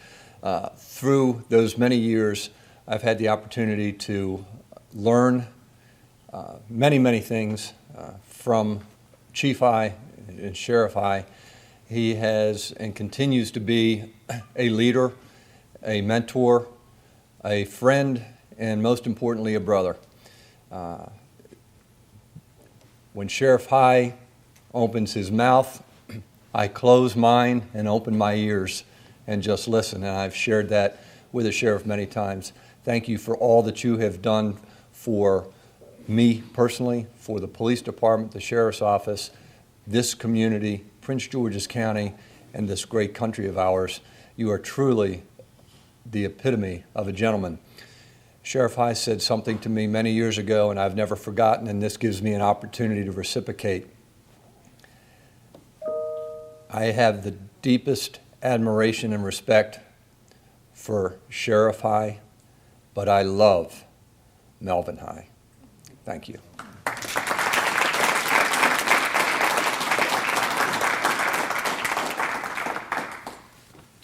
through those many years, I've had the opportunity to learn many things from Chief High and Sheriff High. He has and continues to be a leader, a mentor, a friend, and most importantly, a brother. When Sheriff High opens his mouth, I close mine and open my ears and just listen, and I've shared that with the Sheriff many times. Thank you for all that you have done for me personally, for the police department, the sheriff's office, this community, Prince George's County, and this great country of ours. You are truly the epitome of a gentleman. Sheriff High said something to me many years ago, and I've never forgotten, and this gives me an opportunity to reciprocate. I have the deepest admiration and respect for Sheriff High, but I love Melvin High. Thank you.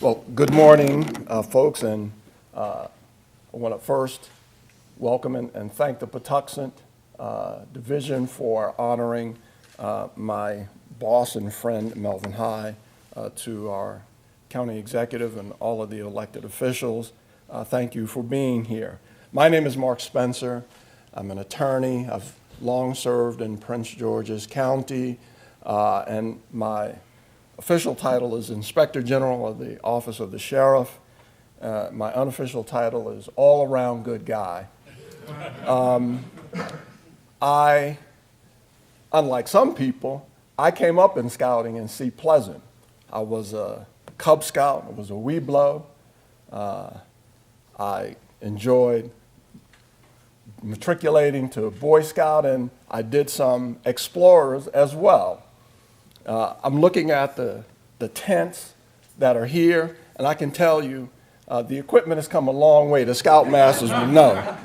Well, good morning, folks, and I want to first welcome and thank the Patuxent Division for honoring my boss and friend, Melvin High, to our county executive and all of the elected officials. Thank you for being here. My name is Mark Spencer. I'm an attorney. I've long served in Prince George's County, and my official title is Inspector General of the Office of the Sheriff. My unofficial title is All-Around Good Guy. Unlike some people, I came up in scouting in Sea Pleasant. I was a Cub Scout. I was a Webelo. I enjoyed matriculating to Boy Scout, and I did some explorers as well. I'm looking at the tents that are here, and I can tell you the equipment has come a long way. The Scoutmasters will know.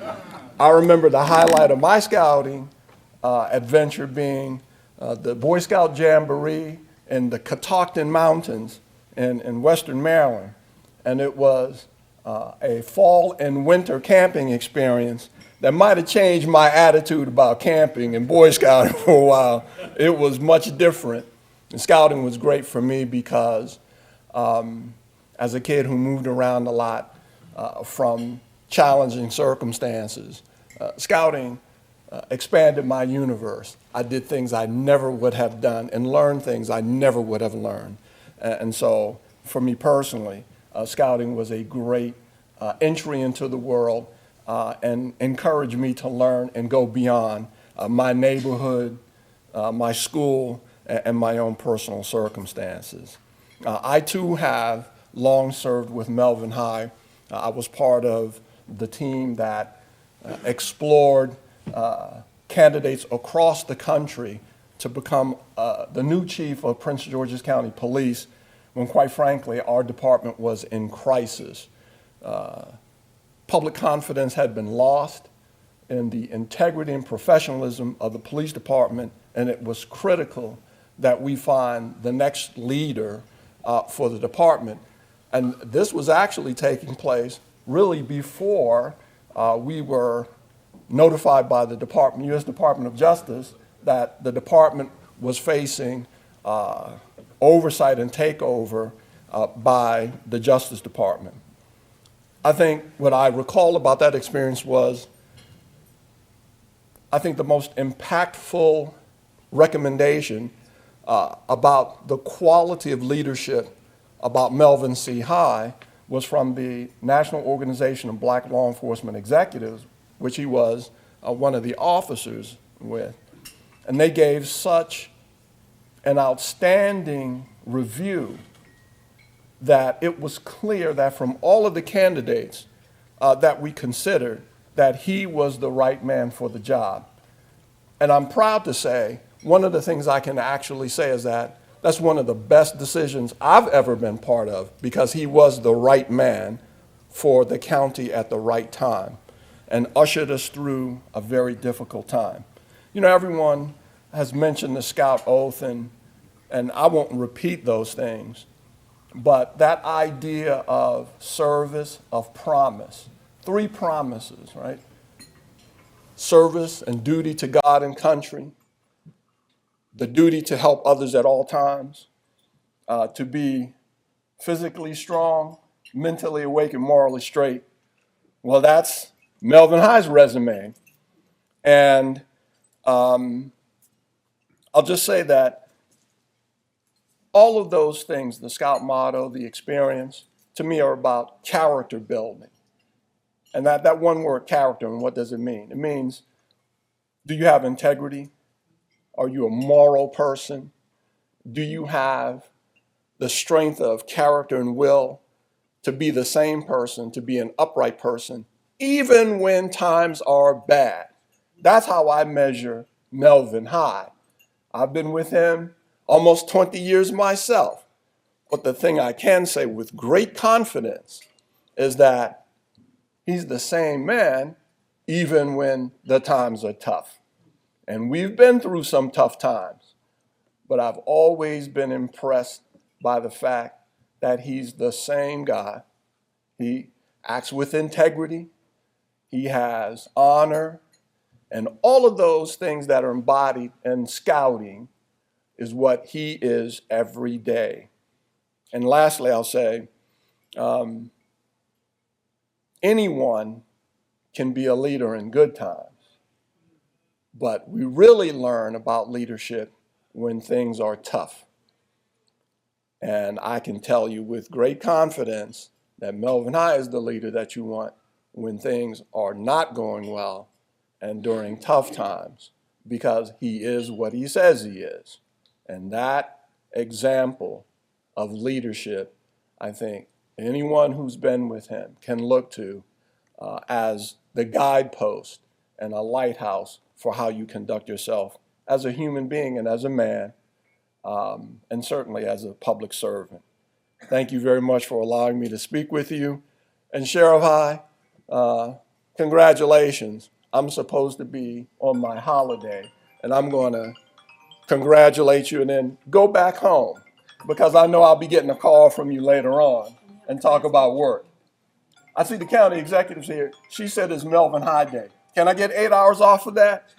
I remember the highlight of my scouting adventure being the Boy Scout Jamboree in the Patuxent Mountains in western Maryland. And it was a fall and winter camping experience that might have changed my attitude about camping and Boy Scouting for a while. It was much different. And scouting was great for me because as a kid who moved around a lot from challenging circumstances, scouting expanded my universe. I did things I never would have done and learned things I never would have learned. And so for me personally, scouting was a great entry into the world and encouraged me to learn and go beyond my neighborhood, my school, and my own personal circumstances. I too have long served with Melvin High. I was part of the team that explored candidates across the country to become the new chief of Prince George's County Police when, quite frankly, our department was in crisis. Public confidence had been lost in the integrity and professionalism of the police department, and it was critical that we find the next leader for the department. And this was actually taking place really before we were notified by the department, U.S. Department of Justice, that the department was facing oversight and takeover by the Justice Department. I think what I recall about that experience was, I think the most impactful recommendation about the quality of leadership about Melvin C. High was from the National Organization of Black Law Enforcement Executives, which he was one of the officers with. And they gave such an outstanding review that it was clear that from all of the candidates that we considered, that he was the right man for the job. And I'm proud to say one of the things I can actually say is that that's one of the best decisions I've ever been part of, because he was the right man for the county at the right time and ushered us through a very difficult time. You know, everyone has mentioned the Scout Oath, and I won't repeat those things, but that idea of service, of promise, 3 promises, right? Service and duty to God and country, the duty to help others at all times, to be physically strong, mentally awake, and morally straight. Well, that's Melvin High's resume. And I'll just say that all of those things, the Scout motto, the experience, to me are about character building. And that one word, character, and what does it mean? It means, do you have integrity? Are you a moral person? Do you have the strength of character and will to be the same person, to be an upright person, even when times are bad? That's how I measure Melvin High. I've been with him almost 20 years myself. But the thing I can say with great confidence is that he's the same man even when the times are tough. And we've been through some tough times, but I've always been impressed by the fact that he's the same guy. He acts with integrity. He has honor. And all of those things that are embodied in scouting is what he is every day. And lastly, I'll say, anyone can be a leader in good times, but we really learn about leadership when things are tough. And I can tell you with great confidence that Melvin High is the leader that you want when things are not going well and during tough times, because he is what he says he is. And that example of leadership, I think anyone who's been with him can look to as the guidepost and a lighthouse for how you conduct yourself as a human being and as a man, and certainly as a public servant. Thank you very much for allowing me to speak with you. And Sheriff High, congratulations. I'm supposed to be on my holiday, and I'm going to congratulate you and then go back home, because I know I'll be getting a call from you later on and talk about work. I see the county executives here. She said it's Melvin High Day. Can I get 8 hours off of that?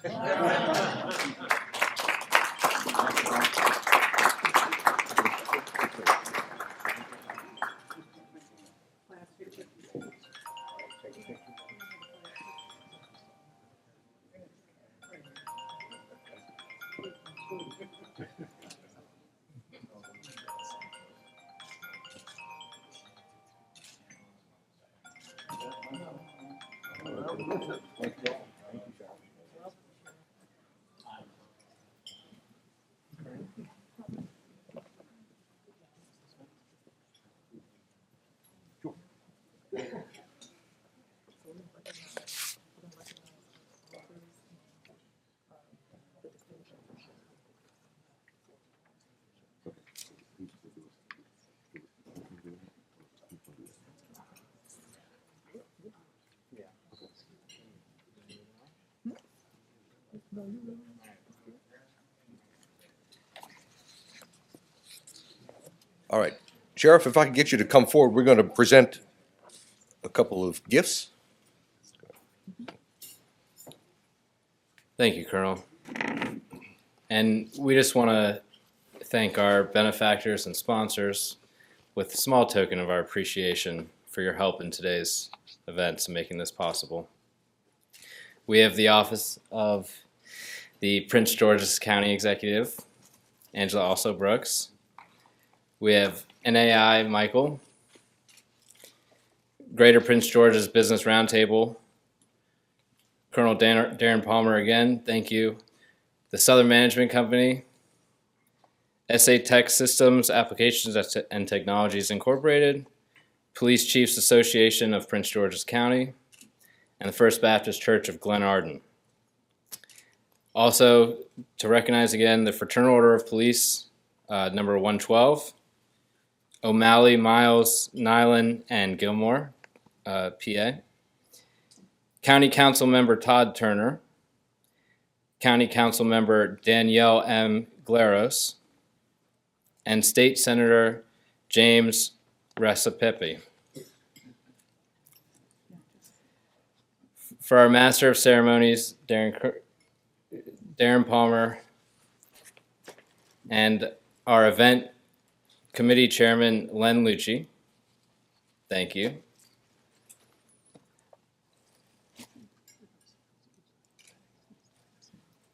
All right. Sheriff, if I can get you to come forward, we're going to present a couple of gifts. Thank you, Colonel. And we just want to thank our benefactors and sponsors with a small token of our appreciation for your help in today's events and making this possible. We have the Office of the Prince George's County Executive, Angela Also Brooks. We have NAI Michael, Greater Prince George's Business Roundtable, Colonel Darren Palmer again, thank you. The Southern Management Company, SA Tech Systems Applications and Technologies Incorporated, Police Chiefs Association of Prince George's County, and the First Baptist Church of Glen Arden. Also, to recognize again the Fraternal Order of Police, number 112, O'Malley, Miles, Nyland, and Gilmore, PA. County Council Member Todd Turner, County Council Member Danielle M. Glaros, and State Senator James Recipepe. For our Master of Ceremonies, Darren Palmer, and our event committee chairman, Len Lucci. Thank you.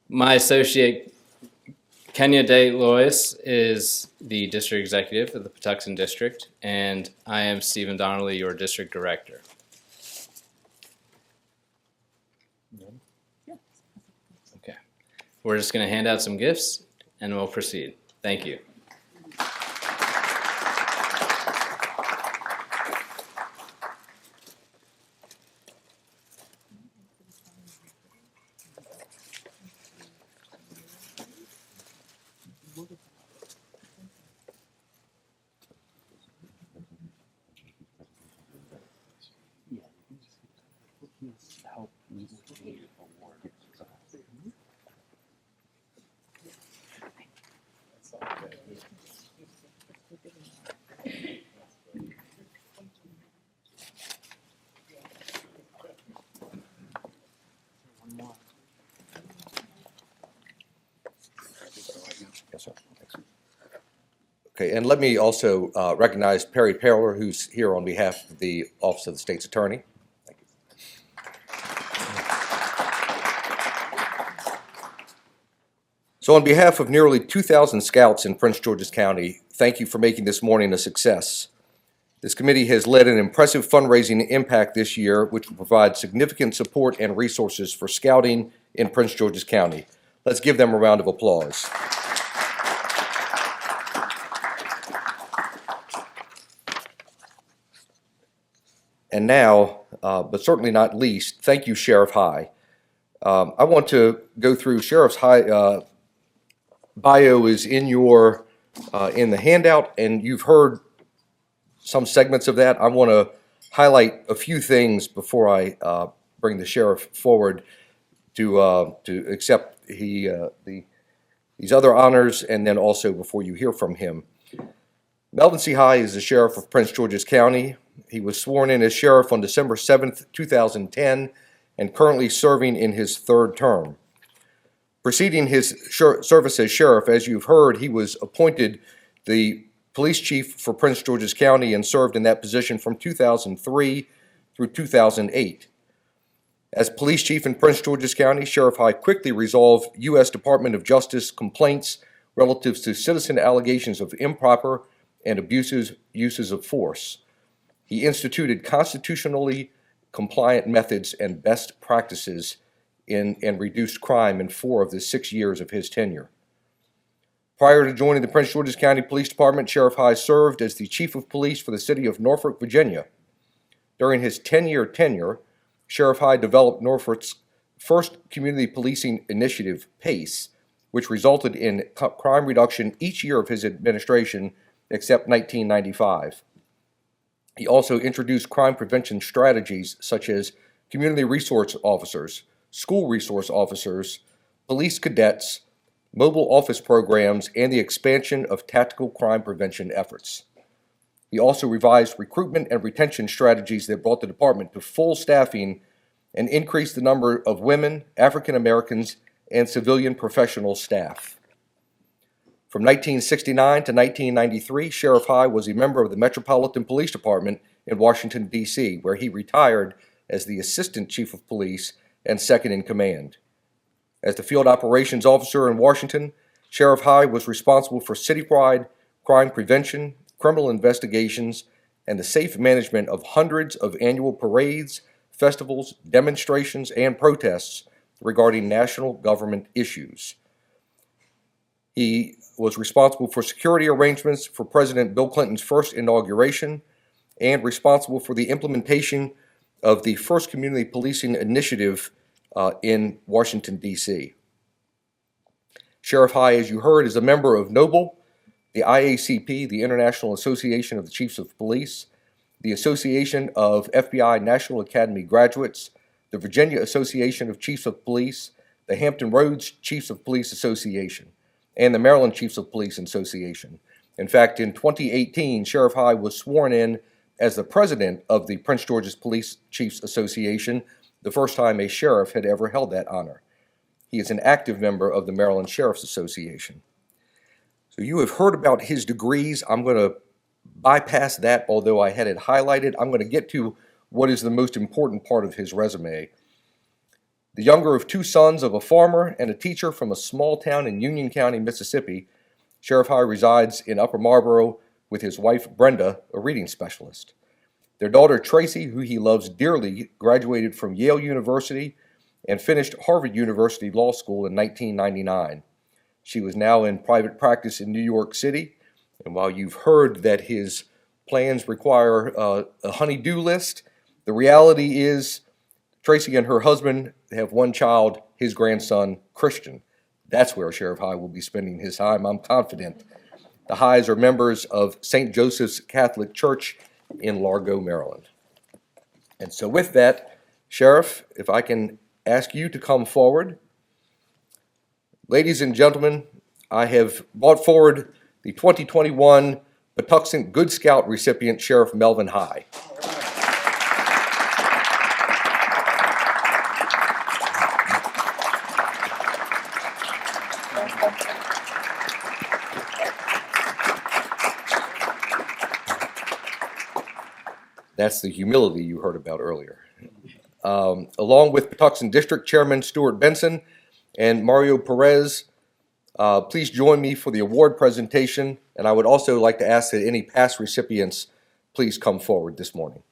My associate, Kenya De Lois, is the district executive of the Patuxent District, and I am Stephen Donnelly, your district director. Okay. We're just going to hand out some gifts, and we'll proceed. Thank you. Okay, and let me also recognize Perry Paler, who's here on behalf of the Office of the State's Attorney. Thank you. So on behalf of nearly 2,000 scouts in Prince George's County, thank you for making this morning a success. This committee has led an impressive fundraising impact this year, which will provide significant support and resources for scouting in Prince George's County. Let's give them a round of applause. And now, but certainly not least, thank you, Sheriff High. I want to go through Sheriff's High bio is in your in the handout, and you've heard some segments of that. I want to highlight a few things before I bring the sheriff forward to accept these other honors, and then also before you hear from him. Melvin C. High is the sheriff of Prince George's County. He was sworn in as sheriff on December 7th, 2010, and currently serving in his third term. Preceding his service as sheriff, as you've heard, he was appointed the police chief for Prince George's County and served in that position from 2003 through 2008. As police chief in Prince George's County, Sheriff High quickly resolved U.S. Department of Justice complaints relative to citizen allegations of improper and abusive uses of force. He instituted constitutionally compliant methods and best practices and reduced crime in 4 of the 6 years of his tenure. Prior to joining the Prince George's County Police Department, Sheriff High served as the chief of police for the city of Norfolk, Virginia. During his 10-year tenure, Sheriff High developed Norfolk's first community policing initiative, PACE, which resulted in crime reduction each year of his administration except 1995. He also introduced crime prevention strategies such as community resource officers, school resource officers, police cadets, mobile office programs, and the expansion of tactical crime prevention efforts. He also revised recruitment and retention strategies that brought the department to full staffing and increased the number of women, African Americans, and civilian professional staff. From 1969 to 1993, Sheriff High was a member of the Metropolitan Police Department in Washington, D.C., where he retired as the Assistant Chief of Police and second in command. As the field operations officer in Washington, Sheriff High was responsible for citywide crime prevention, criminal investigations, and the safe management of hundreds of annual parades, festivals, demonstrations, and protests regarding national government issues. He was responsible for security arrangements for President Bill Clinton's first inauguration and responsible for the implementation of the first community policing initiative in Washington, D.C. Sheriff High, as you heard, is a member of NOBLE, the IACP, the International Association of the Chiefs of Police, the Association of FBI National Academy Graduates, the Virginia Association of Chiefs of Police, the Hampton Roads Chiefs of Police Association, and the Maryland Chiefs of Police Association. In fact, in 2018, Sheriff High was sworn in as the president of the Prince George's Police Chiefs Association, the first time a sheriff had ever held that honor. He is an active member of the Maryland Sheriff's Association. So you have heard about his degrees. I'm going to bypass that, although I had it highlighted. I'm going to get to what is the most important part of his resume. The younger of two sons of a farmer and a teacher from a small town in Union County, Mississippi, Sheriff High resides in Upper Marlboro with his wife, Brenda, a reading specialist. Their daughter, Tracy, who he loves dearly, graduated from Yale University and finished Harvard University Law School in 1999. She was now in private practice in New York City, and while you've heard that his plans require a honey-do list, the reality is Tracy and her husband have one child, his grandson, Christian. That's where Sheriff High will be spending his time, I'm confident. The Highs are members of St. Joseph's Catholic Church in Largo, Maryland. And so with that, Sheriff, if I can ask you to come forward. Ladies and gentlemen, I have brought forward the 2021 Patuxent Good Scout recipient, Sheriff Melvin High. That's the humility you heard about earlier. Along with Patuxent District Chairman Stuart Benson and Mario Perez, please join me for the award presentation, and I would also like to ask that any past recipients please come forward this morning.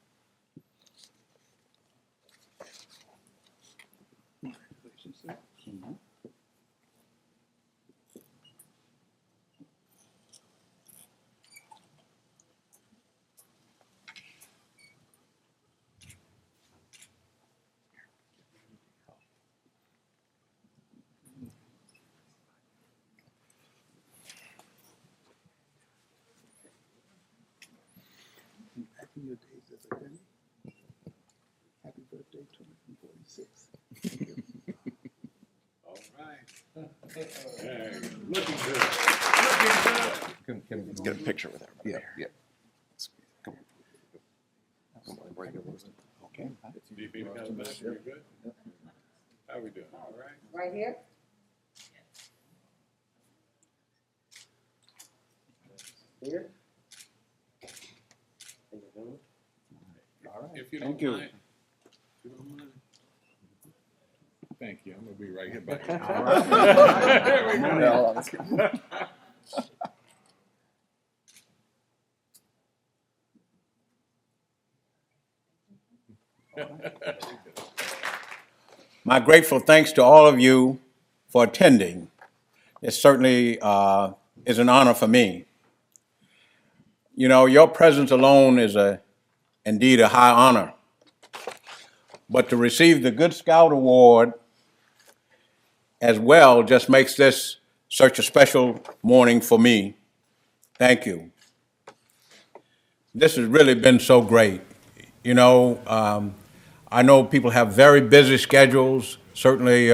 Happy your days as a penny. Happy birthday, 246. All right. Hey, looking good. Looking good. Let's get a picture with everybody. Yeah. Okay. Do you feel kind of back? You're good? How we doing? All right. Right here? Here? If you Thank don't you. mind. If you don't mind. Thank you. I'm gonna be right here back. There we go. My grateful thanks to all of you for attending. It certainly is an honor for me. You know, your presence alone is indeed a high honor. But to receive the Good Scout Award as well just makes this such a special morning for me. Thank you. This has really been so great. You know, I know people have very busy schedules, certainly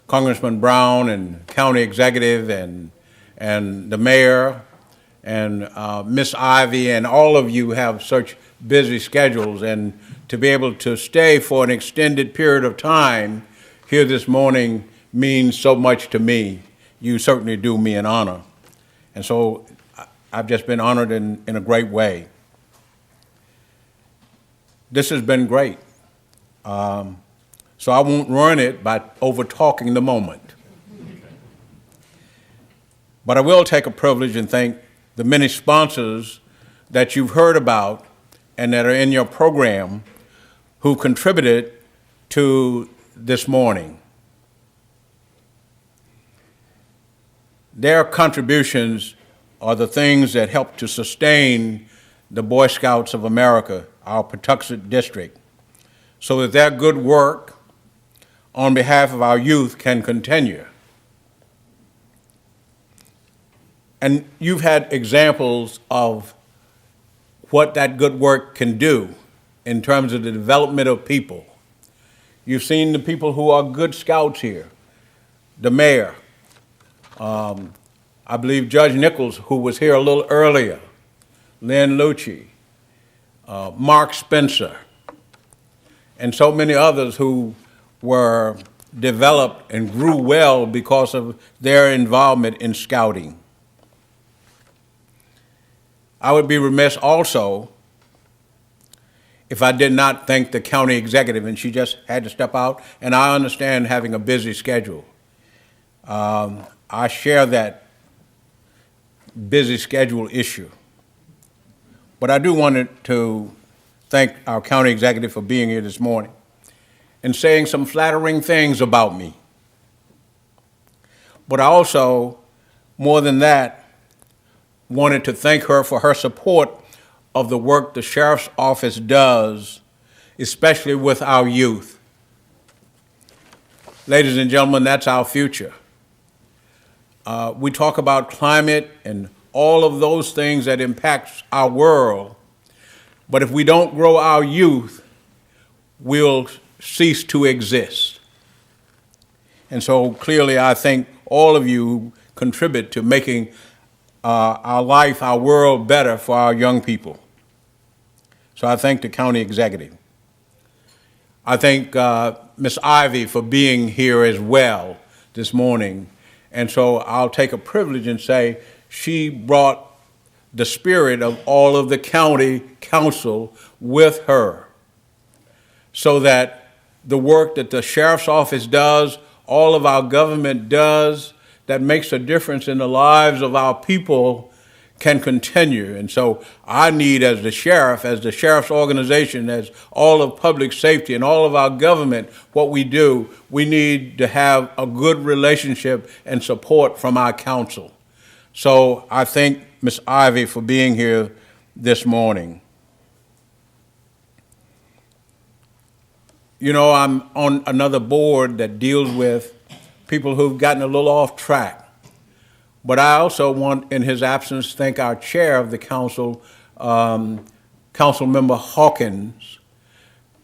Congressman Brown and County Executive and the Mayor and Miss Ivy and all of you have such busy schedules, and to be able to stay for an extended period of time here this morning means so much to me. You certainly do me an honor. And so I've just been honored in a great way. This has been great. So I won't ruin it by over-talking the moment. But I will take a privilege and thank the many sponsors that you've heard about and that are in your program who contributed to this morning. Their contributions are the things that help to sustain the Boy Scouts of America, our Patuxent District, so that their good work on behalf of our youth can continue. And you've had examples of what that good work can do in terms of the development of people. You've seen the people who are good scouts here, the mayor, I believe Judge Nichols, who was here a little earlier, Lynn Lucci, Mark Spencer, and so many others who were developed and grew well because of their involvement in scouting. I would be remiss also if I did not thank the county executive, and she just had to step out, and I understand having a busy schedule. I share that busy schedule issue. But I do want to thank our county executive for being here this morning and saying some flattering things about me. But I also, more than that, wanted to thank her for her support of the work the sheriff's office does, especially with our youth. Ladies and gentlemen, that's our future. We talk about climate and all of those things that impacts our world, but if we don't grow our youth, we'll cease to exist. And so clearly I thank all of you who contribute to making our life, our world better for our young people. So I thank the county executive. I thank Ms. Ivy for being here as well this morning. And so I'll take a privilege and say she brought the spirit of all of the county council with her so that the work that the sheriff's office does, all of our government does, that makes a difference in the lives of our people can continue. And so I need, as the sheriff's organization, as all of public safety and all of our government, what we do, we need to have a good relationship and support from our council. So I thank Ms. Ivy for being here this morning. You know, I'm on another board that deals with people who've gotten a little off track. But I also want, in his absence, thank our chair of the council, Councilmember Hawkins,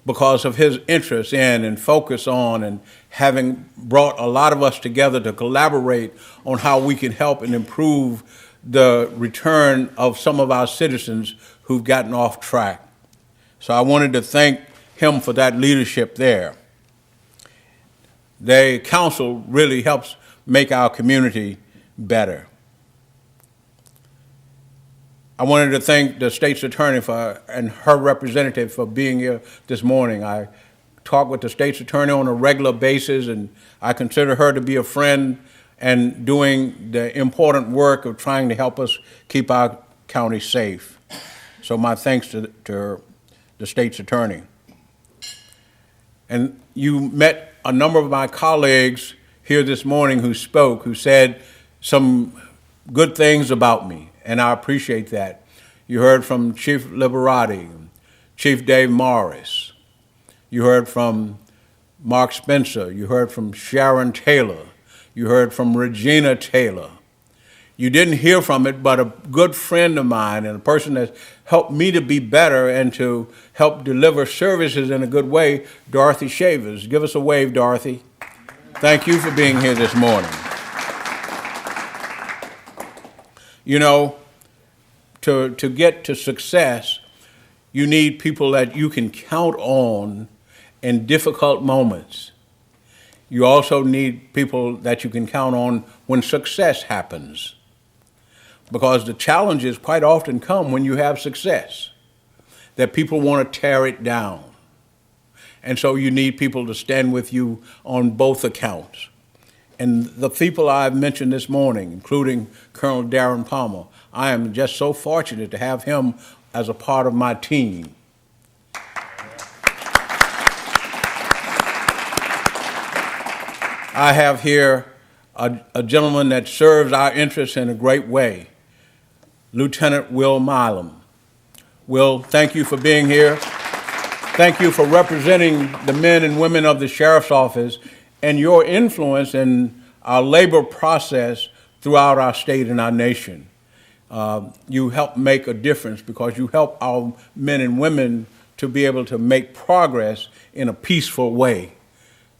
because of his interest in and focus on and having brought a lot of us together to collaborate on how we can help and improve the return of some of our citizens who've gotten off track. So I wanted to thank him for that leadership there. The council really helps make our community better. I wanted to thank the state's attorney and her representative for being here this morning. I talk with the state's attorney on a regular basis, and I consider her to be a friend and doing the important work of trying to help us keep our county safe. So my thanks to the state's attorney. And you met a number of my colleagues here this morning who spoke, who said some good things about me, and I appreciate that. You heard from Chief Liberati, Chief Dave Morris. You heard from Mark Spencer. You heard from Sharon Taylor. You heard from Regina Taylor. You didn't hear from it, but a good friend of mine and a person that's helped me to be better and to help deliver services in a good way, Dorothy Shavers. Give us a wave, Dorothy. Thank you for being here this morning. You know, to get to success, you need people that you can count on in difficult moments. You also need people that you can count on when success happens. Because the challenges quite often come when you have success, that people want to tear it down. And so you need people to stand with you on both accounts. And the people I've mentioned this morning, including Colonel Darren Palmer, I am just so fortunate to have him as a part of my team. I have here a gentleman that serves our interests in a great way, Lieutenant Will Milam. Will, thank you for being here. Thank you for representing the men and women of the Sheriff's Office and your influence in our labor process throughout our state and our nation. You help make a difference because you help our men and women to be able to make progress in a peaceful way.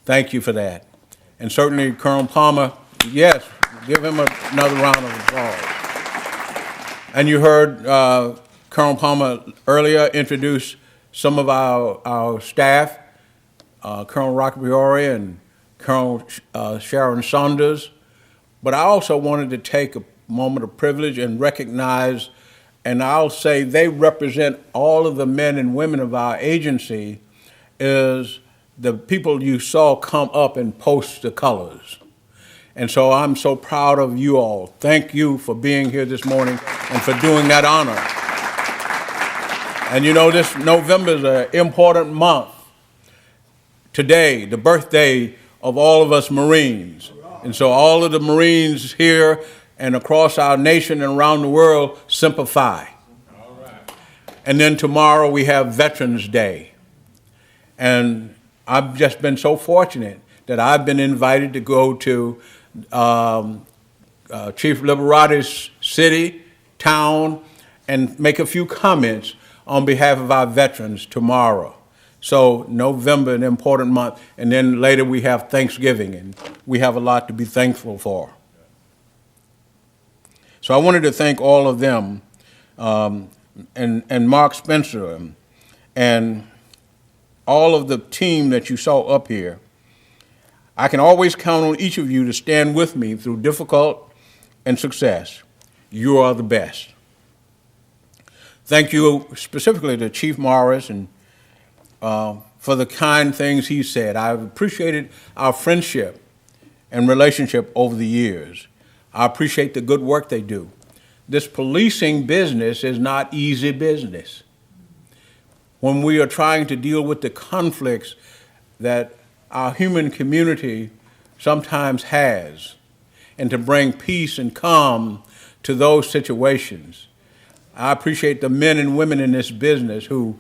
Thank you for that. And certainly Colonel Palmer, yes, give him another round of applause. And you heard Colonel Palmer earlier introduce some of our staff, Colonel Rockbiori and Colonel Sharon Saunders. But I also wanted to take a moment of privilege and recognize, and I'll say they represent all of the men and women of our agency, is the people you saw come up and post the colors. And so I'm so proud of you all. Thank you for being here this morning and for doing that honor. And you know, this November is an important month. Today, the birthday of all of us Marines. And so all of the Marines here and across our nation and around the world sympathize. And then tomorrow we have Veterans Day. And I've just been so fortunate that I've been invited to go to Chief Liberati's city, town, and make a few comments on behalf of our veterans tomorrow. So November, an important month, and then later we have Thanksgiving, and we have a lot to be thankful for. So I wanted to thank all of them, and Mark Spencer, and all of the team that you saw up here. I can always count on each of you to stand with me through difficult and success. You are the best. Thank you specifically to Chief Morris and for the kind things he said. I've appreciated our friendship and relationship over the years. I appreciate the good work they do. This policing business is not easy business. When we are trying to deal with the conflicts that our human community sometimes has, and to bring peace and calm to those situations. I appreciate the men and women in this business who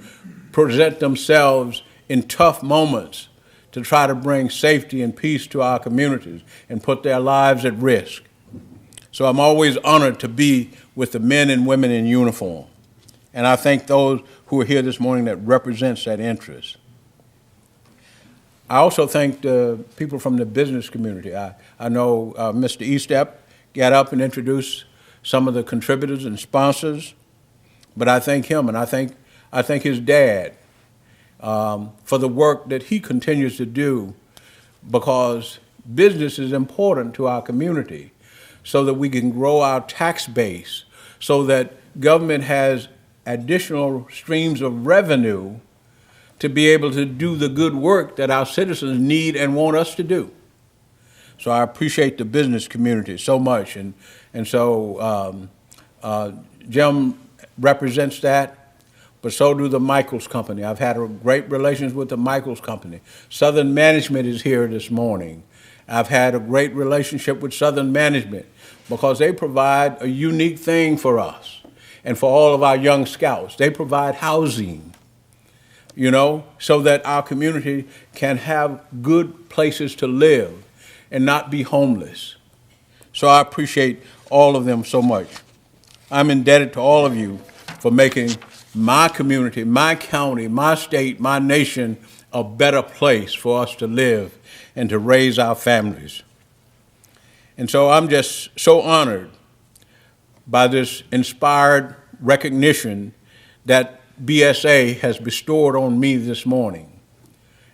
present themselves in tough moments to try to bring safety and peace to our communities and put their lives at risk. So I'm always honored to be with the men and women in uniform. And I thank those who are here this morning that represents that interest. I also thank the people from the business community. I know Mr. Eastep got up and introduced some of the contributors and sponsors, but I thank him, and I thank his dad for the work that he continues to do, because business is important to our community so that we can grow our tax base, so that government has additional streams of revenue to be able to do the good work that our citizens need and want us to do. So I appreciate the business community so much, and so Jim represents that, but so do the Michaels Company. I've had a great relations with the Michaels Company. Southern Management is here this morning. I've had a great relationship with Southern Management because they provide a unique thing for us and for all of our young scouts. They provide housing, you know, so that our community can have good places to live and not be homeless. So I appreciate all of them so much. I'm indebted to all of you for making my community, my county, my state, my nation a better place for us to live and to raise our families. And so I'm just so honored by this inspired recognition that BSA has bestowed on me this morning.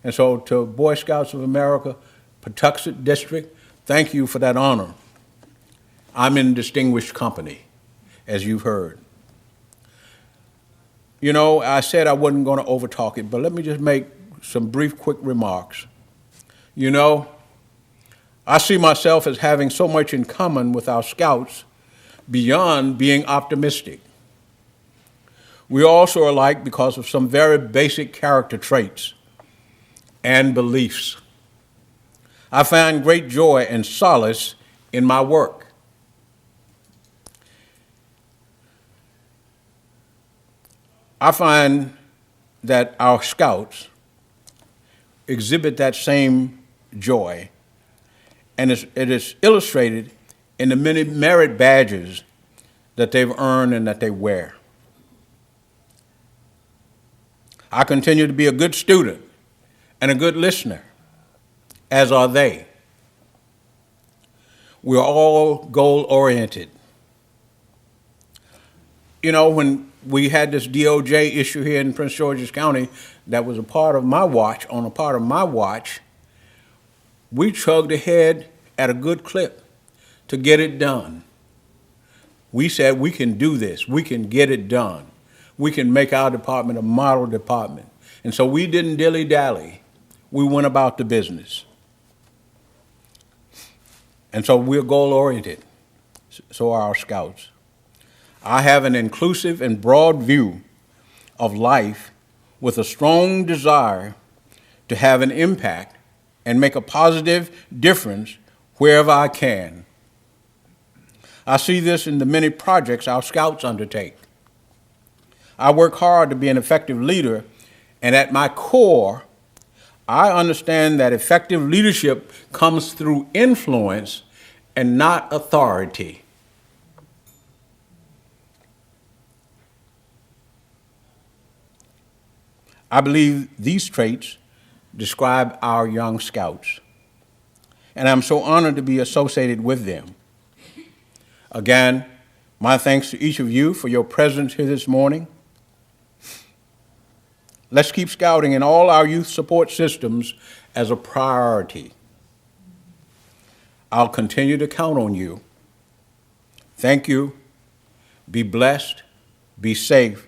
And so to Boy Scouts of America, Patuxent District, thank you for that honor. I'm in distinguished company, as you've heard. You know, I said I wasn't going to overtalk it, but let me just make some brief, quick remarks. You know, I see myself as having so much in common with our scouts beyond being optimistic. We also are alike because of some very basic character traits and beliefs. I find great joy and solace in my work. I find that our scouts exhibit that same joy, and it is illustrated in the many merit badges that they've earned and that they wear. I continue to be a good student and a good listener, as are they. We're all goal-oriented. You know, when we had this DOJ issue here in Prince George's County that was a part of my watch, we chugged ahead at a good clip to get it done. We said we can do this, we can get it done. We can make our department a model department. And so we didn't dilly-dally. We went about the business. And so we're goal-oriented. So are our scouts. I have an inclusive and broad view of life with a strong desire to have an impact and make a positive difference wherever I can. I see this in the many projects our scouts undertake. I work hard to be an effective leader, and at my core, I understand that effective leadership comes through influence and not authority. I believe these traits describe our young scouts, and I'm so honored to be associated with them. Again, my thanks to each of you for your presence here this morning. Let's keep scouting in all our youth support systems as a priority. I'll continue to count on you. Thank you. Be blessed. Be safe.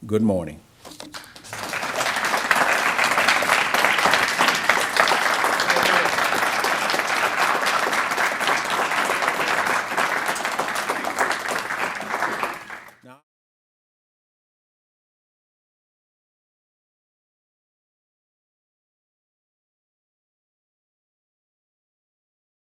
Good morning.